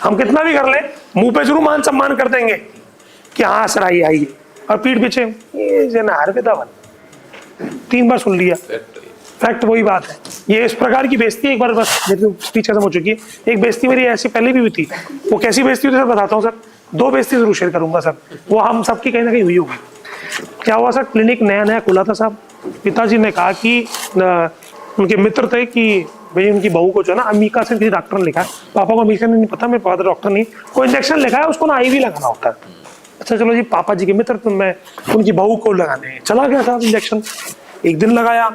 हम कितना भी कर ले मुंह पे जरूर मान सम्मान कर देंगे कि हाँ सर आइए, और पीठ पीछे ये जना आयुर्वेदा वाला 3 बार सुन लिया। फैक्ट वही बात है। ये इस प्रकार की बेइज्जती एक बार बस मेरी स्पीच खत्म हो चुकी है। एक बेइज्जती मेरी ऐसी पहले भी हुई थी, वो कैसी बेइज्जती हुई सर बताता हूँ सर। 2 बेइज्जती जरूर शेयर करूंगा सर, वो हम सबकी कहीं ना कहीं हुई होगी। क्या हुआ सर, क्लिनिक नया खुला था साहब। पिताजी ने कहा कि उनके मित्र थे कि भाई उनकी बहू को जो है ना अमीका से किसी डॉक्टर ने लिखा है। पापा को अमीका नहीं पता, मेरे फादर डॉक्टर नहीं, कोई इंजेक्शन लिखा है उसको ना आईवी लगाना होता है। अच्छा चलो जी, पापा जी के मित्र तो मैं उनकी बहू को लगाने चला गया साहब इंजेक्शन। एक दिन लगाया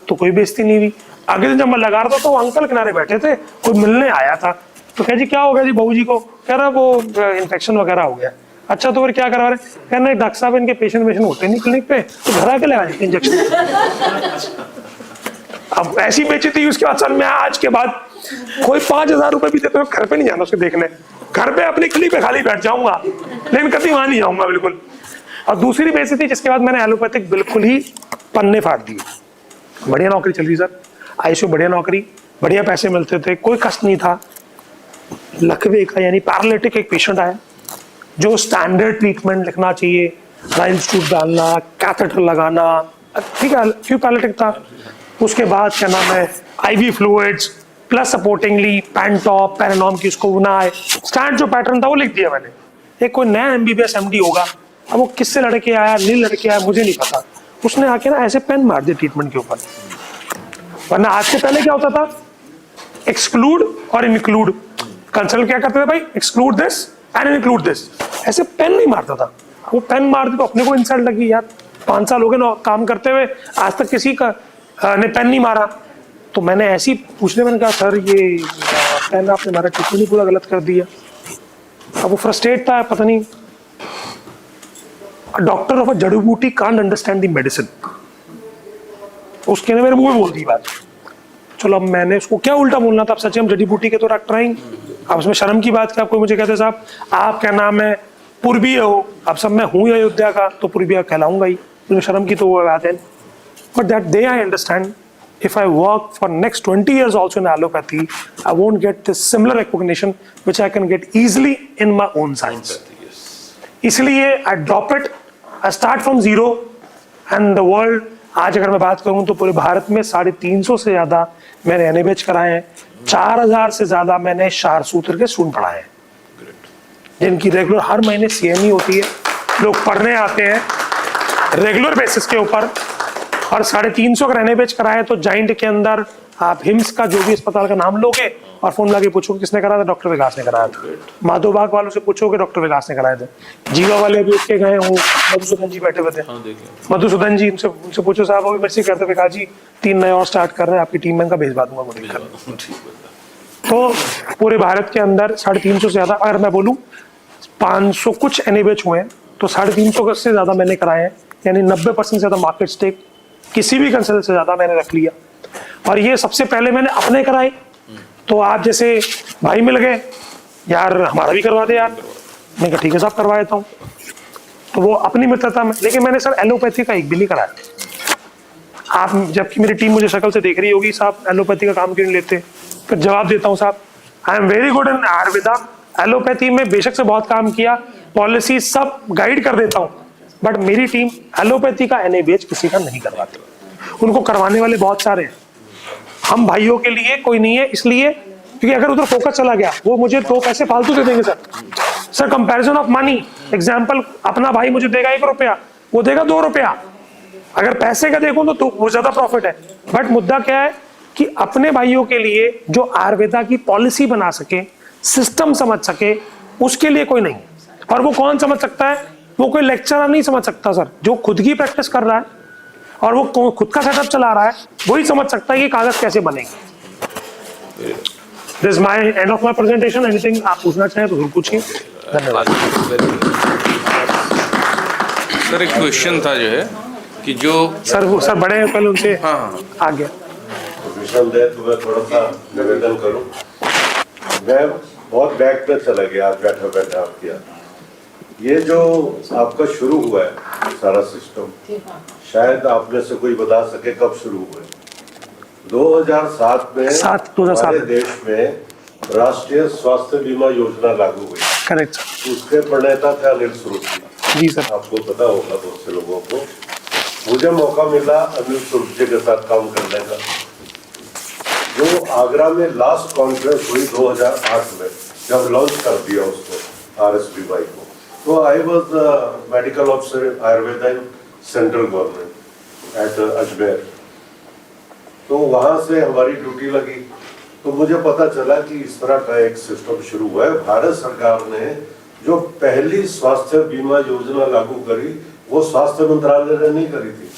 तो कोई बेइज्जती नहीं हुई। अगले दिन जब मैं लगा रहा था तो वो अंकल किनारे बैठे थे, कोई मिलने आया था। तो कह जी क्या हो गया जी बहू जी को? कह रहा वो इन्फेक्शन वगैरह हो गया। अच्छा तो फिर क्या करवा रहे? कहना डॉक्टर साहब इनके पेशेंट होते नहीं क्लिनिक पे, तो घर आके लगा देते इंजेक्शन। अब ऐसी बेइज्जती थी उसके बाद सर मैं आज के बाद कोई 5000 रुपए भी देते हो घर पे नहीं जाना उसको देखने। घर पे अपनी क्लिनिक पे खाली बैठ जाऊंगा, लेकिन कभी वहां नहीं जाऊंगा बिल्कुल। और दूसरी बेइज्जती जिसके बाद मैंने एलोपैथिक बिल्कुल ही पन्ने फाड़ दिए। बढ़िया नौकरी चल रही सर, आईसीयू बढ़िया नौकरी, बढ़िया पैसे मिलते थे, कोई कष्ट नहीं था। लकवे का यानी पैरालिटिक एक पेशेंट आया जो स्टैंडर्ड ट्रीटमेंट लिखना चाहिए, राइल्स ट्यूब डालना, कैथेटर लगाना, ठीक है क्यों पैरालिटिक था। उसके बाद क्या नाम है आईवी फ्लूइड्स प्लस सपोर्टिंगली पैंटॉप पैरानॉम की उसको बनाए, स्टैंड जो पैटर्न था वो लिख दिया मैंने। एक कोई नया एमबीबीएस एमडी होगा, अब वो किससे लड़के आया नहीं लड़के आया मुझे नहीं पता, उसने आके ना ऐसे पेन मार दिया ट्रीटमेंट के ऊपर। वरना आज से पहले क्या होता था, एक्सक्लूड और इंक्लूड। कंसल्ट क्या करते थे भाई, exclude this and include this, ऐसे पेन नहीं मारता था। वो पेन मार दी तो अपने को इंसल्ट लगी यार, 5 साल हो गए ना काम करते हुए, आज तक किसी का ने पेन नहीं मारा। तो मैंने ऐसी पूछने, मैंने कहा सर ये पेन आपने मारा ट्रीटमेंट ही पूरा गलत कर दिया। अब वो फ्रस्ट्रेट था, पता नहीं डॉक्टर ऑफ अ जड़ी बूटी कांट अंडरस्टैंड द मेडिसिन, उसके ने मेरे मुंह में बोल दी बात। चलो अब मैंने उसको क्या उल्टा बोलना था, अब सच हम जड़ी बूटी के तो डॉक्टर आएंगे। अब उसमें शर्म की बात क्या, कोई मुझे कहते साहब आप क्या नाम है पूर्वीय हो, अब सब मैं हूँ अयोध्या का तो पूर्वीय कहलाऊंगा ही, मुझे शर्म की तो वो बात है। But that day I understand, if I work for next 20 years also in allopathy, I won't get this similar recognition which I can get easily in my own science. इसलिए I drop it, I start from zero, and the world, आज अगर मैं बात करूं तो पूरे भारत में 350 से ज्यादा मैंने एनएबीएच कराए हैं, 4000 से ज्यादा मैंने शारसूत्र के स्टूडेंट पढ़ाए हैं, जिनकी रेगुलर हर महीने सीएमई होती है, लोग पढ़ने आते हैं रेगुलर बेसिस के ऊपर। और 350 का एनएबीएच कराया तो जाइंट के अंदर आप हिम्स का जो भी अस्पताल का नाम लोगे और फोन लगा के पूछोगे किसने कराया था, डॉक्टर विकास ने कराया था। माधोबाग वालों से पूछोगे डॉक्टर विकास ने कराया था। जीवा वाले अभी उसके गए हूँ, मधुसूदन जी बैठे हुए थे, मधुसूदन जी उनसे पूछो साहब अभी मेरे से कहते विकास जी 3 नए और स्टार्ट कर रहे हैं, आपकी टीम में का भेजवा दूंगा वो दिक्कत। तो पूरे भारत के अंदर 350 से ज्यादा, अगर मैं बोलूँ 500 कुछ एनएबीएच हुए हैं तो 350 से ज्यादा मैंने कराए हैं, यानी 90% से ज्यादा मार्केट स्टेक किसी भी कंसल्ट से ज्यादा मैंने रख लिया। और ये सबसे पहले मैंने अपने कराए। तो आप जैसे भाई मिल गए यार हमारा भी करवा दे यार, मैं कहा ठीक है साहब करवा देता हूँ, तो वो अपनी मित्रता में। लेकिन मैंने सर एलोपैथी का एक भी नहीं कराया। आप जबकि मेरी टीम मुझे शक्ल से देख रही होगी साहब एलोपैथी का काम क्यों नहीं लेते, फिर जवाब देता हूँ साहब I am very good in Ayurveda. Allopathy में बेशक से बहुत काम किया, पॉलिसी सब गाइड कर देता हूँ, बट मेरी टीम एलोपैथी का एनएबीएच किसी का नहीं करवाती। उनको करवाने वाले बहुत सारे हैं, हम भाइयों के लिए कोई नहीं है, इसलिए क्योंकि अगर उधर फोकस चला गया वो मुझे 2 पैसे फालतू दे देंगे sir comparison of money. Example, अपना भाई मुझे देगा 1 रुपया, वो देगा 2 रुपया। अगर पैसे का देखूं तो वो ज्यादा प्रॉफिट है। बट मुद्दा क्या है कि अपने भाइयों के लिए जो आयुर्वेदा की पॉलिसी बना सके, सिस्टम समझ सके, उसके लिए कोई नहीं। और वो कौन समझ सकता है? वो कोई लेक्चरर नहीं समझ सकता सर। जो खुद की प्रैक्टिस कर रहा है और वो खुद का सेटअप चला रहा है, वही समझ सकता है कि कागज कैसे बनेंगे। This my end of my presentation. Anything आप पूछना चाहें तो जरूर पूछिए। धन्यवाद सर। एक क्वेश्चन था जो है कि जो सर बड़े हैं, पहले उनसे आ गया। निसंदेह तो मैं थोड़ा सा निवेदन करूं। मैं बहुत बैक पे चला गया आज बैठा बैठा आपके यहाँ। ये जो आपका शुरू हुआ है सारा सिस्टम, शायद आप में से कोई बता सके कब शुरू हुआ है? 2007 में हमारे देश में राष्ट्रीय स्वास्थ्य बीमा योजना लागू हुई। करेक्ट। उसके प्रणेता थे अनिल सुरुचि जी सर। आपको पता होगा बहुत से लोगों को। मुझे मौका मिला अनिल सुरुचि के साथ काम करने का। जो आगरा में लास्ट कॉन्फ्रेंस हुई 2008 में, जब लॉन्च कर दिया उसको RSBY को, तो I was medical officer Ayurveda in central government at Ajmer. तो वहां से हमारी ड्यूटी लगी, तो मुझे पता चला कि इस तरह का एक सिस्टम शुरू हुआ है। भारत सरकार ने जो पहली स्वास्थ्य बीमा योजना लागू करी, वो स्वास्थ्य मंत्रालय ने नहीं करी थी,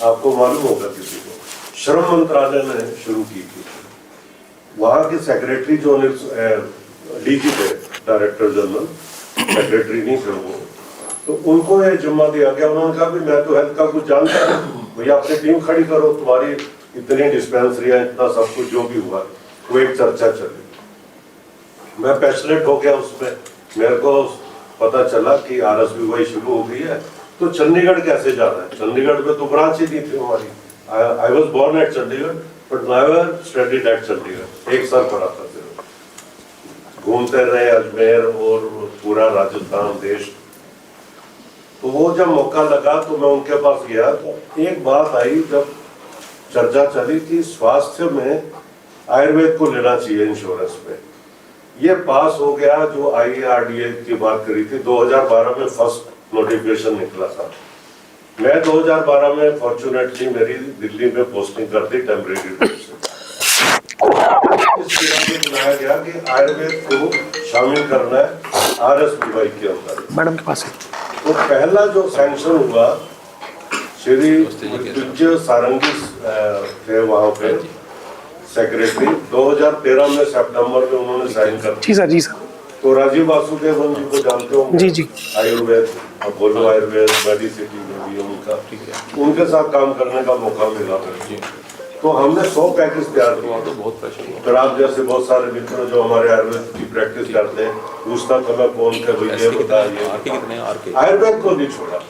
आपको मालूम होगा किसी को, श्रम मंत्रालय ने शुरू की थी। वहां के सेक्रेटरी जो DG थे, डायरेक्टर जनरल, सेक्रेटरी नहीं थे वो, तो उनको ये जिम्मा दिया गया। उन्होंने कहा भी मैं तो हेल्थ का कुछ जानता नहीं, भैया अपनी टीम खड़ी करो, तुम्हारी इतनी डिस्पेंसरियां, इतना सब कुछ जो भी हुआ, वो एक चर्चा चली। मैं पैशनेट हो गया उसमें। मेरे को पता चला कि RSBY शुरू हो गई है, तो चंडीगढ़ कैसे जाना है? चंडीगढ़ में तो ब्रांच ही नहीं थी हमारी। I was born at Chandigarh but never studied at Chandigarh. 1 साल पढ़ा था, घूमते रहे अजमेर और पूरा राजस्थान देश। तो वो जब मौका लगा तो मैं उनके पास गया, तो एक बात आई, जब चर्चा चली कि स्वास्थ्य में आयुर्वेद को लेना चाहिए इंश्योरेंस में। ये पास हो गया जो IRDA की बात करी थी। 2012 में फर्स्ट नोटिफिकेशन निकला था। मैं 2012 में फॉर्चुनेटली मेरी दिल्ली में पोस्टिंग कर दी टेम्परेरी रूप से। इस बनाया गया कि आयुर्वेद को शामिल करना है RSBY के अंदर। मैडम के पास है। तो पहला जो सैंक्शन हुआ, श्री मृत्युंजय सारंगी थे वहां पे सेक्रेटरी। 2013 में सितंबर में उन्होंने साइन कर जी सर। जी सर। तो राजीव वासुदेवन जी को जानते हो? जी जी। आयुर्वेद, अपोलो आयुर्वेद, मेडिसिटी में भी उनका, उनके साथ काम करने का मौका मिला। तो हमने 100 पैकेज तैयार किया। तो बहुत प्रेशर हुआ। फिर आप जैसे बहुत सारे मित्र जो हमारे आयुर्वेद की प्रैक्टिस करते हैं, पूछता तो मैं कौन थे भैया, ये बताइए। आयुर्वेद को नहीं छोड़ा।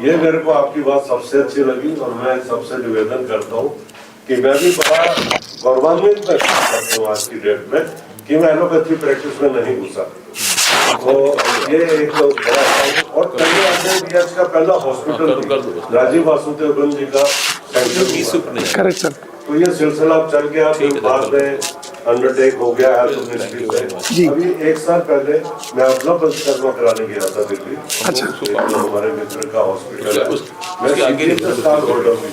ये मेरे को आपकी बात सबसे अच्छी लगी और मैं सबसे निवेदन करता हूँ कि मैं भी बड़ा गौरवान्वित करता हूँ आज की डेट में कि मैं एलोपैथी प्रैक्टिस में नहीं घुसा। तो ये एक तो बड़ा, और का पहला हॉस्पिटल राजीव वासुदेवन जी का करेक्ट सर। तो ये सिलसिला अब चल गया, फिर बाद में अंडरटेक हो गया हेल्थ मिनिस्ट्री से। अभी 1 साल पहले मैं अपना पंचकर्मा कराने गया था दिल्ली। अच्छा। तो हमारे मित्र का हॉस्पिटल है, मैं स्टार होल्डर भी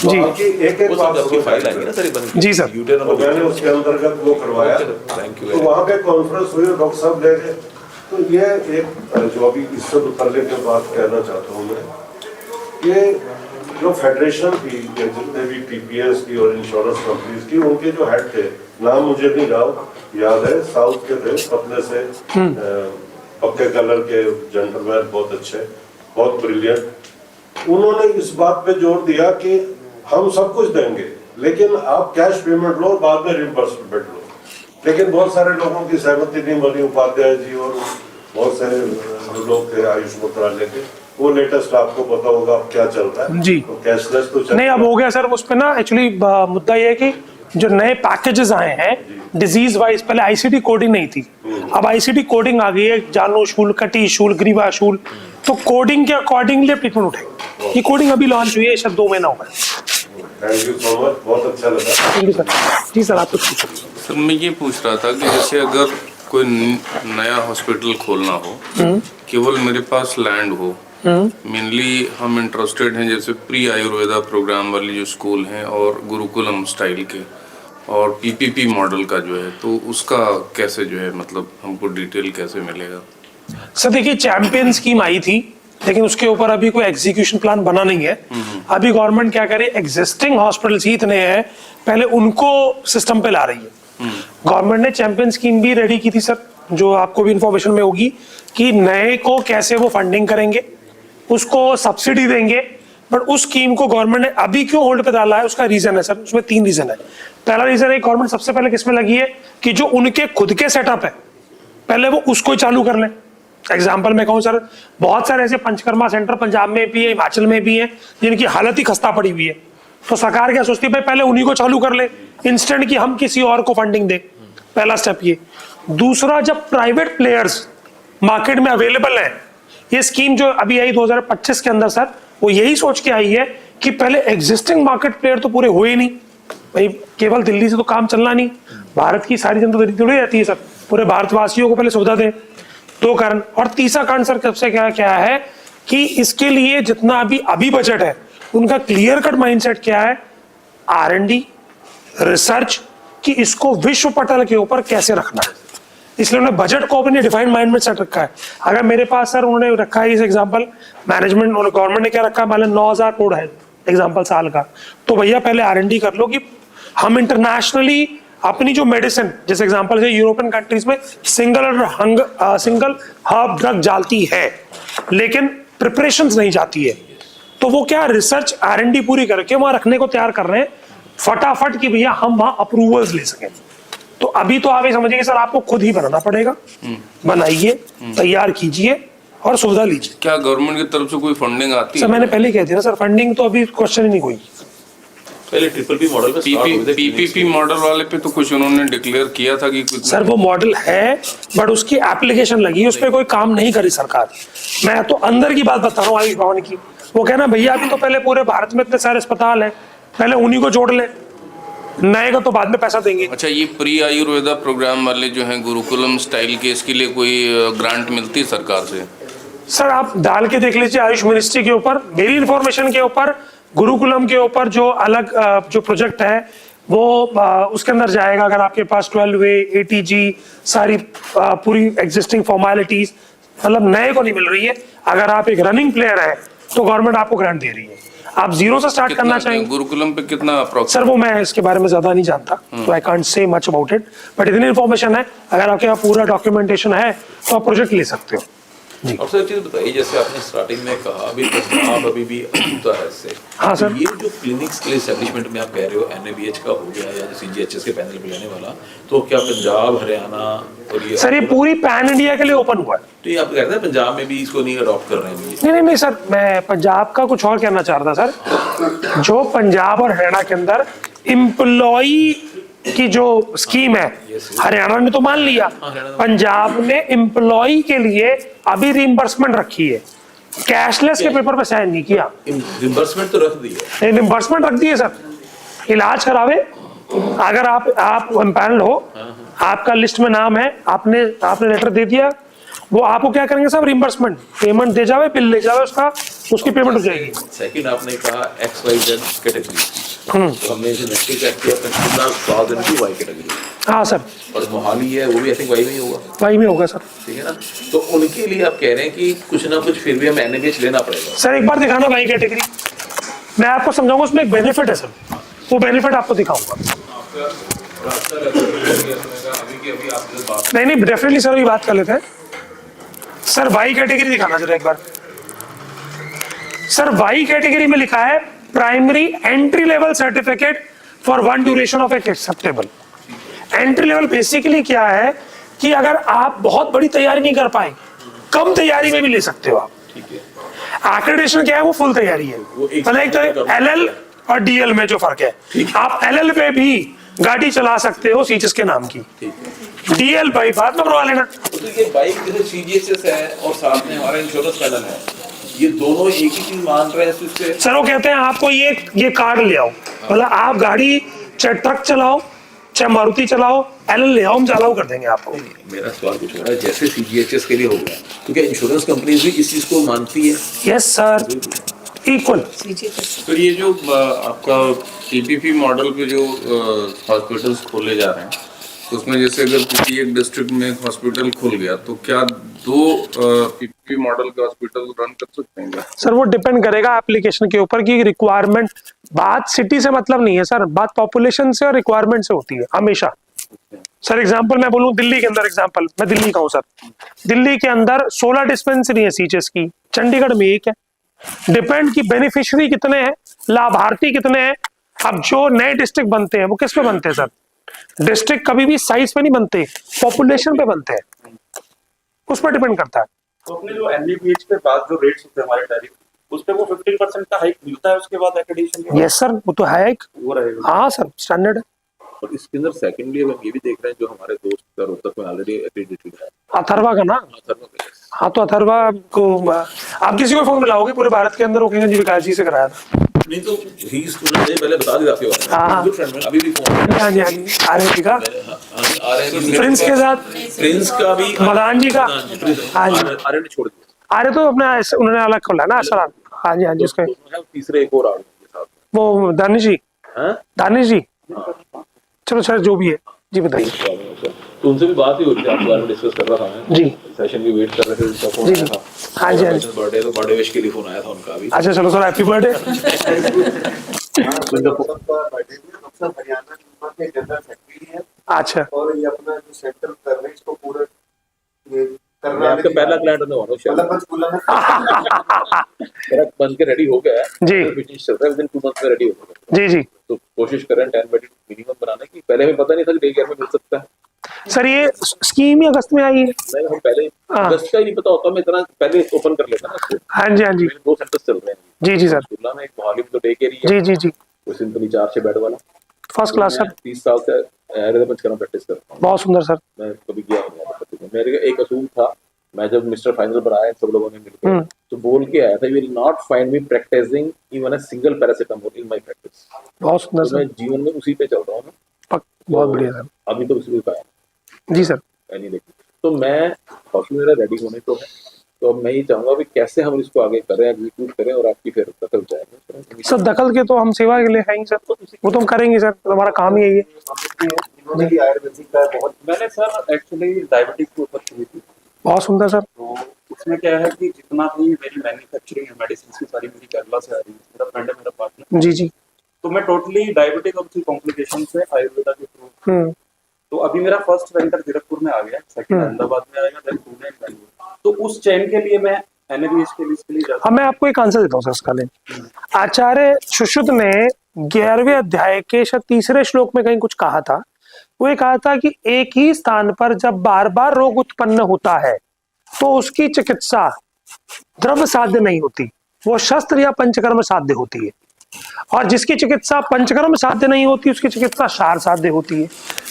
जी। एक बात फाइल आएंगे ना सर बन जी सर। तो मैंने उसके अंतर्गत वो करवाया। तो वहाँ पे कॉन्फ्रेंस हुई, डॉक्टर साहब ले गए। तो ये एक जो अभी इससे पहले के बात कहना चाहता हूँ मैं, कि जो फेडरेशन थी, जितने भी TPS की और इंश्योरेंस कंपनीज की, उनके जो हेड थे, नाम मुझे नहीं याद है, साउथ के थे, पतले से पक्के कलर के जेंटलमैन, बहुत अच्छे, बहुत ब्रिलियंट। उन्होंने इस बात पे जोर दिया कि हम सब कुछ देंगे, लेकिन आप कैश पेमेंट लो, बाद में रिम्बर्समेंट लो। लेकिन बहुत सारे लोगों की सहमति नहीं बनी, उपाध्याय जी और बहुत सारे लोग थे आयुष मंत्रालय के। वो लेटेस्ट आपको पता होगा अब क्या चल रहा है जी। तो कैशलेस तो चल नहीं, अब हो गया सर। उस पे ना एक्चुअली मुद्दा ये है कि जो नए पैकेजेस आए हैं डिजीज वाइज, पहले ICD कोडिंग नहीं थी, अब ICD कोडिंग आ गई है। जानो शूल, कटी शूल, ग्रीवा शूल, तो कोडिंग के अकॉर्डिंगली ट्रीटमेंट उठेगी। ये कोडिंग अभी लॉन्च हुई है, शायद 2 महीना हो गया। थैंक यू सो मच, बहुत अच्छा लगा। Thank you sir. जी सर, आप कुछ पूछो। सर मैं ये पूछ रहा था कि जैसे अगर कोई नया हॉस्पिटल खोलना हो, केवल मेरे पास लैंड हो, मेनली हम इंटरेस्टेड हैं जैसे प्री आयुर्वेदा प्रोग्राम वाली जो स्कूल हैं और गुरुकुलम स्टाइल के और पीपीपी मॉडल का जो है, तो उसका कैसे जो है मतलब हमको डिटेल कैसे मिलेगा? सर देखिए, चैंपियन स्कीम आई थी लेकिन उसके ऊपर अभी कोई एग्जीक्यूशन प्लान बना नहीं है। अभी गवर्नमेंट क्या करे, एग्जिस्टिंग हॉस्पिटल्स ही इतने हैं, पहले उनको सिस्टम पे ला रही है। गवर्नमेंट ने चैंपियन स्कीम भी रेडी की थी सर, जो आपको भी इंफॉर्मेशन में होगी कि नए को कैसे वो फंडिंग करेंगे, उसको सब्सिडी देंगे। बट उस स्कीम को गवर्नमेंट ने अभी क्यों होल्ड पे डाला है, उसका रीजन है सर, उसमें 3 रीजन है। पहला रीजन है, गवर्नमेंट सबसे पहले किसमें लगी है कि जो उनके खुद के सेटअप है पहले वो उसको ही चालू कर लें। एग्जाम्पल मैं कहूँ सर, बहुत सारे ऐसे पंचकर्मा सेंटर पंजाब में भी है, हिमाचल में भी है, जिनकी हालत ही खस्ता पड़ी हुई है। तो सरकार क्या सोचती है, भाई पहले उन्हीं को चालू कर ले इंस्टेंट की हम किसी और को फंडिंग दे। पहला स्टेप ये। दूसरा, जब प्राइवेट प्लेयर्स मार्केट में अवेलेबल है, ये स्कीम जो अभी आई 2025 के अंदर सर, वो यही सोच के आई है कि पहले एग्जिस्टिंग मार्केट प्लेयर तो पूरे हुए नहीं भाई, केवल दिल्ली से तो काम चलना नहीं, भारत की सारी जनता जुड़ी रहती है सर, पूरे भारतवासियों को पहले सुविधा दें। 2 कारण। और तीसरा कारण सर सबसे क्या है कि इसके लिए जितना अभी बजट है, उनका क्लियर कट माइंडसेट क्या है, R&D रिसर्च, कि इसको विश्व पटल के ऊपर कैसे रखना है। इसलिए उन्होंने बजट को अपने डिफाइंड माइंड में सेट रखा है। अगर मेरे पास सर उन्होंने रखा है इस एग्जांपल, मैनेजमेंट गवर्नमेंट ने क्या रखा है, मान लो 9,000 करोड़ है एग्जांपल साल का, तो भैया पहले R&D कर लो कि हम इंटरनेशनली अपनी जो मेडिसिन, जैसे एग्जांपल है यूरोपियन कंट्रीज में सिंगल हब ड्रग जाती है लेकिन प्रिपरेशंस नहीं जाती है, तो वो क्या रिसर्च R&D पूरी करके वहां रखने को तैयार कर रहे हैं फटाफट कि भैया हम वहां अप्रूवल्स ले सकें। तो अभी तो आप ये समझिए सर, आपको खुद ही बनाना पड़ेगा, बनाइए, तैयार कीजिए और सुविधा लीजिए। क्या गवर्नमेंट की तरफ से कोई फंडिंग आती है? सर मैंने पहले कह दिया ना सर, फंडिंग तो अभी क्वेश्चन ही नहीं कोई। पहले PPP मॉडल पे पीपीपी मॉडल वाले पे तो कुछ उन्होंने डिक्लेयर किया था कि कुछ सर वो मॉडल है बट उसकी एप्लीकेशन लगी, उस पर कोई काम नहीं करी सरकार। मैं तो अंदर की बात बता रहा हूँ आयुष भवन की। वो कहना भैया अभी तो पहले पूरे भारत में इतने सारे अस्पताल हैं, पहले उन्हीं को जोड़ ले, नए का तो बाद में पैसा देंगे। अच्छा, ये प्री आयुर्वेदा प्रोग्राम वाले जो हैं गुरुकुलम स्टाइल के, इसके लिए कोई ग्रांट मिलती है सरकार से? सर आप डाल के देख लीजिए आयुष मिनिस्ट्री के ऊपर, मेरी इन्फॉर्मेशन के ऊपर, गुरुकुलम के ऊपर जो अलग जो प्रोजेक्ट है वो उसके अंदर जाएगा। अगर आपके पास 12A ATG सारी पूरी एग्जिस्टिंग फॉर्मेलिटीज, मतलब नए को नहीं मिल रही है। अगर आप एक रनिंग प्लेयर है तो गवर्नमेंट आपको ग्रांट दे रही है। आप जीरो से स्टार्ट करना चाहेंगे गुरुकुलम पे कितना सर, वो मैं इसके बारे में ज्यादा नहीं जानता, तो I can't say much about it, but इतनी इन्फॉर्मेशन है, अगर आपके पास पूरा डॉक्यूमेंटेशन है तो आप प्रोजेक्ट ले सकते हो। अब सर चीज बताइए, जैसे आपने स्टार्टिंग में कहा अभी पंजाब अभी भी अछूता है इससे। हाँ सर। ये जो क्लिनिक्स के लिए एस्टेब्लिशमेंट में आप कह रहे हो NABH का हो गया या CGHS के पैनल पे लेने वाला, तो क्या पंजाब हरियाणा और ये सर ये पूरी पैन इंडिया के लिए ओपन हुआ है। तो ये आप कहते हैं पंजाब में भी इसको नहीं अडॉप्ट कर रहे हैं? नहीं सर, मैं पंजाब का कुछ और कहना चाह रहा था सर। जो पंजाब और हरियाणा के अंदर एम्प्लॉई की जो स्कीम है, हरियाणा ने तो मान लिया, पंजाब ने एम्प्लॉई के लिए अभी रिइंबर्समेंट रखी है, कैशलेस के पेपर पे साइन नहीं किया। रिइंबर्समेंट तो रख दी है, रिइंबर्समेंट रख दी है सर। इलाज करावे, अगर आप एम्पैनल हो, आपका लिस्ट में नाम है, आपने लेटर दे दिया, वो आपको क्या करेंगे साहब, रिइंबर्समेंट पेमेंट दे जावे, बिल ले जावे, उसकी पेमेंट हो जाएगी। सेकंड आपने कहा XYZ कैटेगरी, तो हमने जो नेक्स्ट चेक किया पंचकुला साउदर्न की Y कैटेगरी। हाँ सर। और मोहाली है वो भी आई थिंक Y में ही होगा। Y में होगा सर, ठीक है ना। तो उनके लिए आप कह रहे हैं कि कुछ ना कुछ फिर भी हम NABH लेना पड़ेगा। सर एक बार दिखाना Y कैटेगरी, मैं आपको समझाऊंगा, उसमें एक बेनिफिट है सर, वो बेनिफिट आपको दिखाऊंगा। नहीं डेफिनेटली सर, अभी बात कर लेते हैं सर। Y कैटेगरी दिखाना जरा एक बार सर। Y कैटेगरी में लिखा है primary entry level certificate for one duration of acceptable. Entry level basically क्या है कि अगर आप बहुत बड़ी तैयारी नहीं कर पाए, कम तैयारी में भी ले सकते हो आप। एक्रेडिटेशन क्या है, वो फुल तैयारी है, मतलब एक तो LL और DL में जो फर्क है, आप LL पे भी गाड़ी चला सकते हो सीचेस के नाम की, DL भाई बाद में करवा लेना। तो ये बाइक जैसे CGHS है और साथ में हमारा इंश्योरेंस पैनल है, ये दोनों एक ही चीज मान रहे हैं इससे। सर वो कहते हैं आपको ये कार्ड ले आओ, मतलब आप गाड़ी ट्रक चलाओ, चाहे मारुति चलाओ, एलन ले आओ, हम अलाउ कर देंगे आपको। मेरा सवाल कुछ हो रहा है, जैसे CGHS के लिए हो गया, तो क्या इंश्योरेंस कंपनीज भी इस चीज को मानती है? Yes sir, equal. तो ये जो आपका PPP मॉडल पे जो हॉस्पिटल्स खोले जा रहे हैं, तो उसमें जैसे अगर किसी एक डिस्ट्रिक्ट में एक हॉस्पिटल खुल गया तो क्या 2 PPP मॉडल के हॉस्पिटल रन कर सकते हैं क्या? सर वो डिपेंड करेगा एप्लीकेशन के ऊपर कि रिक्वायरमेंट, बात सिटी से मतलब नहीं है सर, बात पॉपुलेशन से और रिक्वायरमेंट से होती है हमेशा। सर एग्जांपल मैं बोलूं, दिल्ली के अंदर एग्जांपल, मैं दिल्ली का हूं सर, दिल्ली के अंदर 16 डिस्पेंसरी है सीएचएस की, चंडीगढ़ में 1 है। डिपेंड कि बेनिफिशियरी कितने हैं, लाभार्थी कितने हैं। अब जो नए डिस्ट्रिक्ट बनते हैं वो किस पे बनते हैं सर? डिस्ट्रिक्ट कभी भी साइज पे नहीं बनते, पॉपुलेशन पे बनते हैं, उस पर डिपेंड करता है। तो अपने जो NABH के बाद जो रेट्स होते हैं हमारे टैरिफ, उस पे वो 15% का हाइक मिलता है उसके बाद एक्रेडिटेशन? यस सर, वो तो है एक, वो रहेगा। हाँ सर, स्टैंडर्ड है। और इसके अंदर सेकेंडली हम ये भी देख रहे हैं, जो हमारे दोस्त का रोहतक में ऑलरेडी एक्रेडिटेड है, अथर्वा का ना, अथर्वा का। हाँ तो अथर्वा को आप किसी को फोन मिलाओगे पूरे भारत के अंदर, वो कहेंगे जी विकास जी से कराया था। नहीं तो ही स्टूडेंट ने पहले बता दिया आपके बारे में। हाँ। गुड फ्रेंड में अभी भी फोन हाँ जी, हाँ जी, आर्यन जी का, आ रहे हैं। प्रिंस के साथ, प्रिंस का भी, मदान जी का, हाँ जी, आर्यन ने छोड़ दिया। आर्य तो अपना उन्होंने अलग खोला ना सर। हाँ जी, हाँ जी, उसके तीसरे एक और आर्यन के साथ, वो दानिश जी, हाँ दानिश जी, चलो सर जो भी है जी बताइए। तो उनसे भी बात ही हो रही थी, आपके बारे में डिस्कस कर रहा था मैं जी, सेशन की वेट कर रहे थे, उनका फोन जी, आया था। हाँ जी, हाँ जी। बर्थडे, तो बर्थडे विश के लिए फोन आया था उनका भी। अच्छा चलो सर, हैप्पी बर्थडे। हरियाणा के जनरल सेक्रेटरी है अच्छा, और ये अपना जो सेंट्रल कर रहे हैं इसको पूरा ये मैं आपका पहला क्लाइंट होने वाला हूँ शायद। मतलब पंचकूला में मेरा बन के रेडी हो गया है जी। तो फिनिश चल रहा है, विदिन 2 मंथ में रेडी हो गया। जी जी तो कोशिश करें 10 बेड मिनिमम बनाने की। पहले हमें पता नहीं था कि डे केयर में मिल सकता है। सर, ये स्कीम ही अगस्त में आई है। नहीं, हम पहले हाँ। अगस्त का ही नहीं पता होता, मैं इतना पहले ओपन कर लेता ना इसको। हाँ जी, हाँ जी, मेरे 2 सेंटर्स चल रहे हैं जी जी सर, पंचकूला में, एक मोहाली में तो डे केयर ही है, जी जी जी, कोई सिंपली 4-6 बेड वाला। फर्स्ट क्लास सर, 30 साल से आयुर्वेद पंचकर्म प्रैक्टिस करता हूँ। बहुत सुंदर सर। मैं कभी गया नहीं यहाँ तक। मेरे एक असूल था, मैं जब मिस्टर फाइनल बनाया सब लोगों ने मिलकर तो बोल के आया था, you will not find me practising even a single paracetamol in my practice. बहुत सुंदर तो सर, मैं जीवन में उसी पे चल रहा हूँ ना। बहुत बढ़िया सर। अभी तो उसी पे पाया जी सर, नहीं लेकिन तो मैं हॉस्पिटल मेरा रेडी होने को है, तो अब मैं ये चाहूंगा कि कैसे हम इसको आगे करें, एग्जीक्यूट करें और आपकी फिर दखल जाएंगे सर दखल के तो हम सेवा के लिए हैं ही सर, वो तो हम करेंगे सर, हमारा काम ही यही है। इन्होंने भी आयुर्वेदिक का बहुत मैंने सर एक्चुअली डायबिटीज के ऊपर की थी, बहुत सुंदर सर। तो उसमें क्या है कि जितना भी मेरी मैन्युफैक्चरिंग है मेडिसिन की सारी मेरी केरला से आ रही है, मेरा फ्रेंड है, मेरा पार्टनर। जी जी, तो मैं टोटली डायबिटिक और उसकी कॉम्प्लिकेशन से आयुर्वेदा के थ्रू, तो अभी मेरा फर्स्ट सेंटर जीरकपुर में आ गया, सेकंड अहमदाबाद में आएगा, देन पुणे एंड बेंगलुरु। तो उस चेन के लिए मैं NABH के लिए इसके लिए जाता मैं आपको एक आंसर देता हूँ सर इसका ले। आचार्य सुश्रुत ने 11वें अध्याय के शायद 3रे श्लोक में कहीं कुछ कहा था। वो ये कहा था कि एक ही स्थान पर जब बार बार रोग उत्पन्न होता है तो उसकी चिकित्सा द्रव्य साध्य नहीं होती, वो शस्त्र या पंचकर्म साध्य होती है। और जिसकी चिकित्सा पंचकर्म साध्य नहीं होती उसकी चिकित्सा शार साध्य होती है,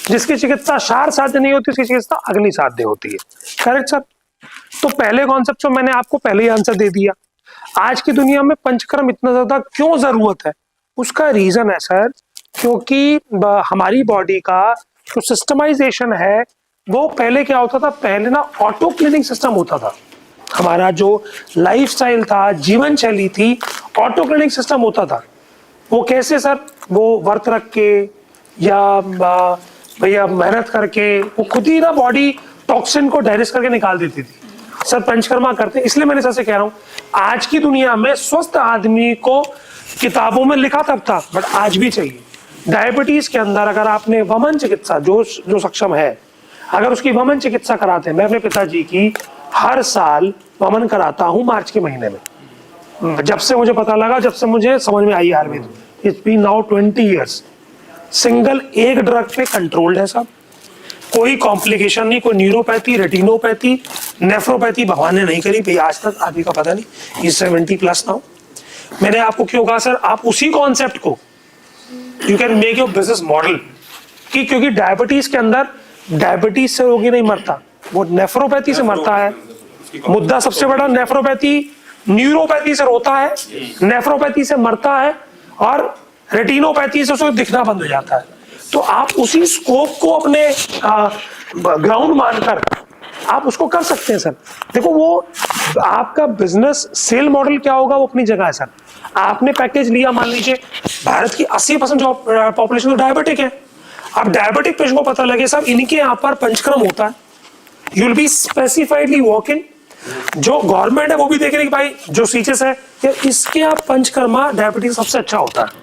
जिसकी चिकित्सा शार साध्य नहीं होती उसकी चिकित्सा अग्नि साध्य होती है। Correct sir? तो पहले कॉन्सेप्ट को मैंने आपको पहले ही आंसर दे दिया। आज की दुनिया में पंचकर्म इतना ज्यादा क्यों जरूरत है, उसका रीजन है सर, क्योंकि हमारी बॉडी का जो सिस्टमाइजेशन है वो पहले क्या होता था, पहले ना ऑटो क्लीनिंग सिस्टम होता था। हमारा जो लाइफस्टाइल था, जीवन शैली थी, ऑटो क्लीनिंग सिस्टम होता था। वो कैसे सर? वो व्रत रख के या भैया मेहनत करके वो खुद ही ना बॉडी टॉक्सिन को डाइजेस्ट करके निकाल देती थी। सर पंचकर्मा करते, इसलिए मैंने सर से कह रहा हूँ आज की दुनिया में स्वस्थ आदमी को किताबों में लिखा तब था, बट आज भी चाहिए। डायबिटीज के अंदर अगर आपने वमन चिकित्सा जो सक्षम है, अगर उसकी वमन चिकित्सा कराते हैं, मैं अपने पिताजी की हर साल वमन कराता हूँ मार्च के महीने में। जब से मुझे पता लगा, जब से मुझे समझ में आई Ayurveda, it's been now 20 years। Single एक ड्रग पे कंट्रोल्ड है साहब, कोई कॉम्प्लिकेशन नहीं, कोई न्यूरोपैथी, रेटिनोपैथी, नेफ्रोपैथी भगवान ने नहीं करी भाई आज तक, आदमी का पता नहीं। Is 70+ now. मैंने आपको क्यों कहा सर, आप उसी कॉन्सेप्ट को you can make your business model कि क्योंकि डायबिटीज के अंदर डायबिटीज से रोगी नहीं मरता, वो नेफ्रोपैथी से मरता है। मुद्दा सबसे बड़ा नेफ्रोपैथी न्यूरोपैथी से रोता है, नेफ्रोपैथी से मरता है और रेटिनोपैथी से उसको दिखना बंद हो जाता है। तो आप उसी स्कोप को अपने ग्राउंड मानकर आप उसको कर सकते हैं सर। देखो वो आपका बिजनेस सेल मॉडल क्या होगा वो अपनी जगह है सर। आपने पैकेज लिया, मान लीजिए भारत की 80% पॉपुलेशन तो डायबिटिक है। अब डायबिटिक पेशेंट को पता लगे साहब इनके यहाँ पर पंचकर्म होता है, you will be specifiedly walk in. जो गवर्नमेंट है वो भी देख रही है कि भाई जो सीचेस है कि इसके आप पंचकर्मा डायबिटीज सबसे अच्छा होता है।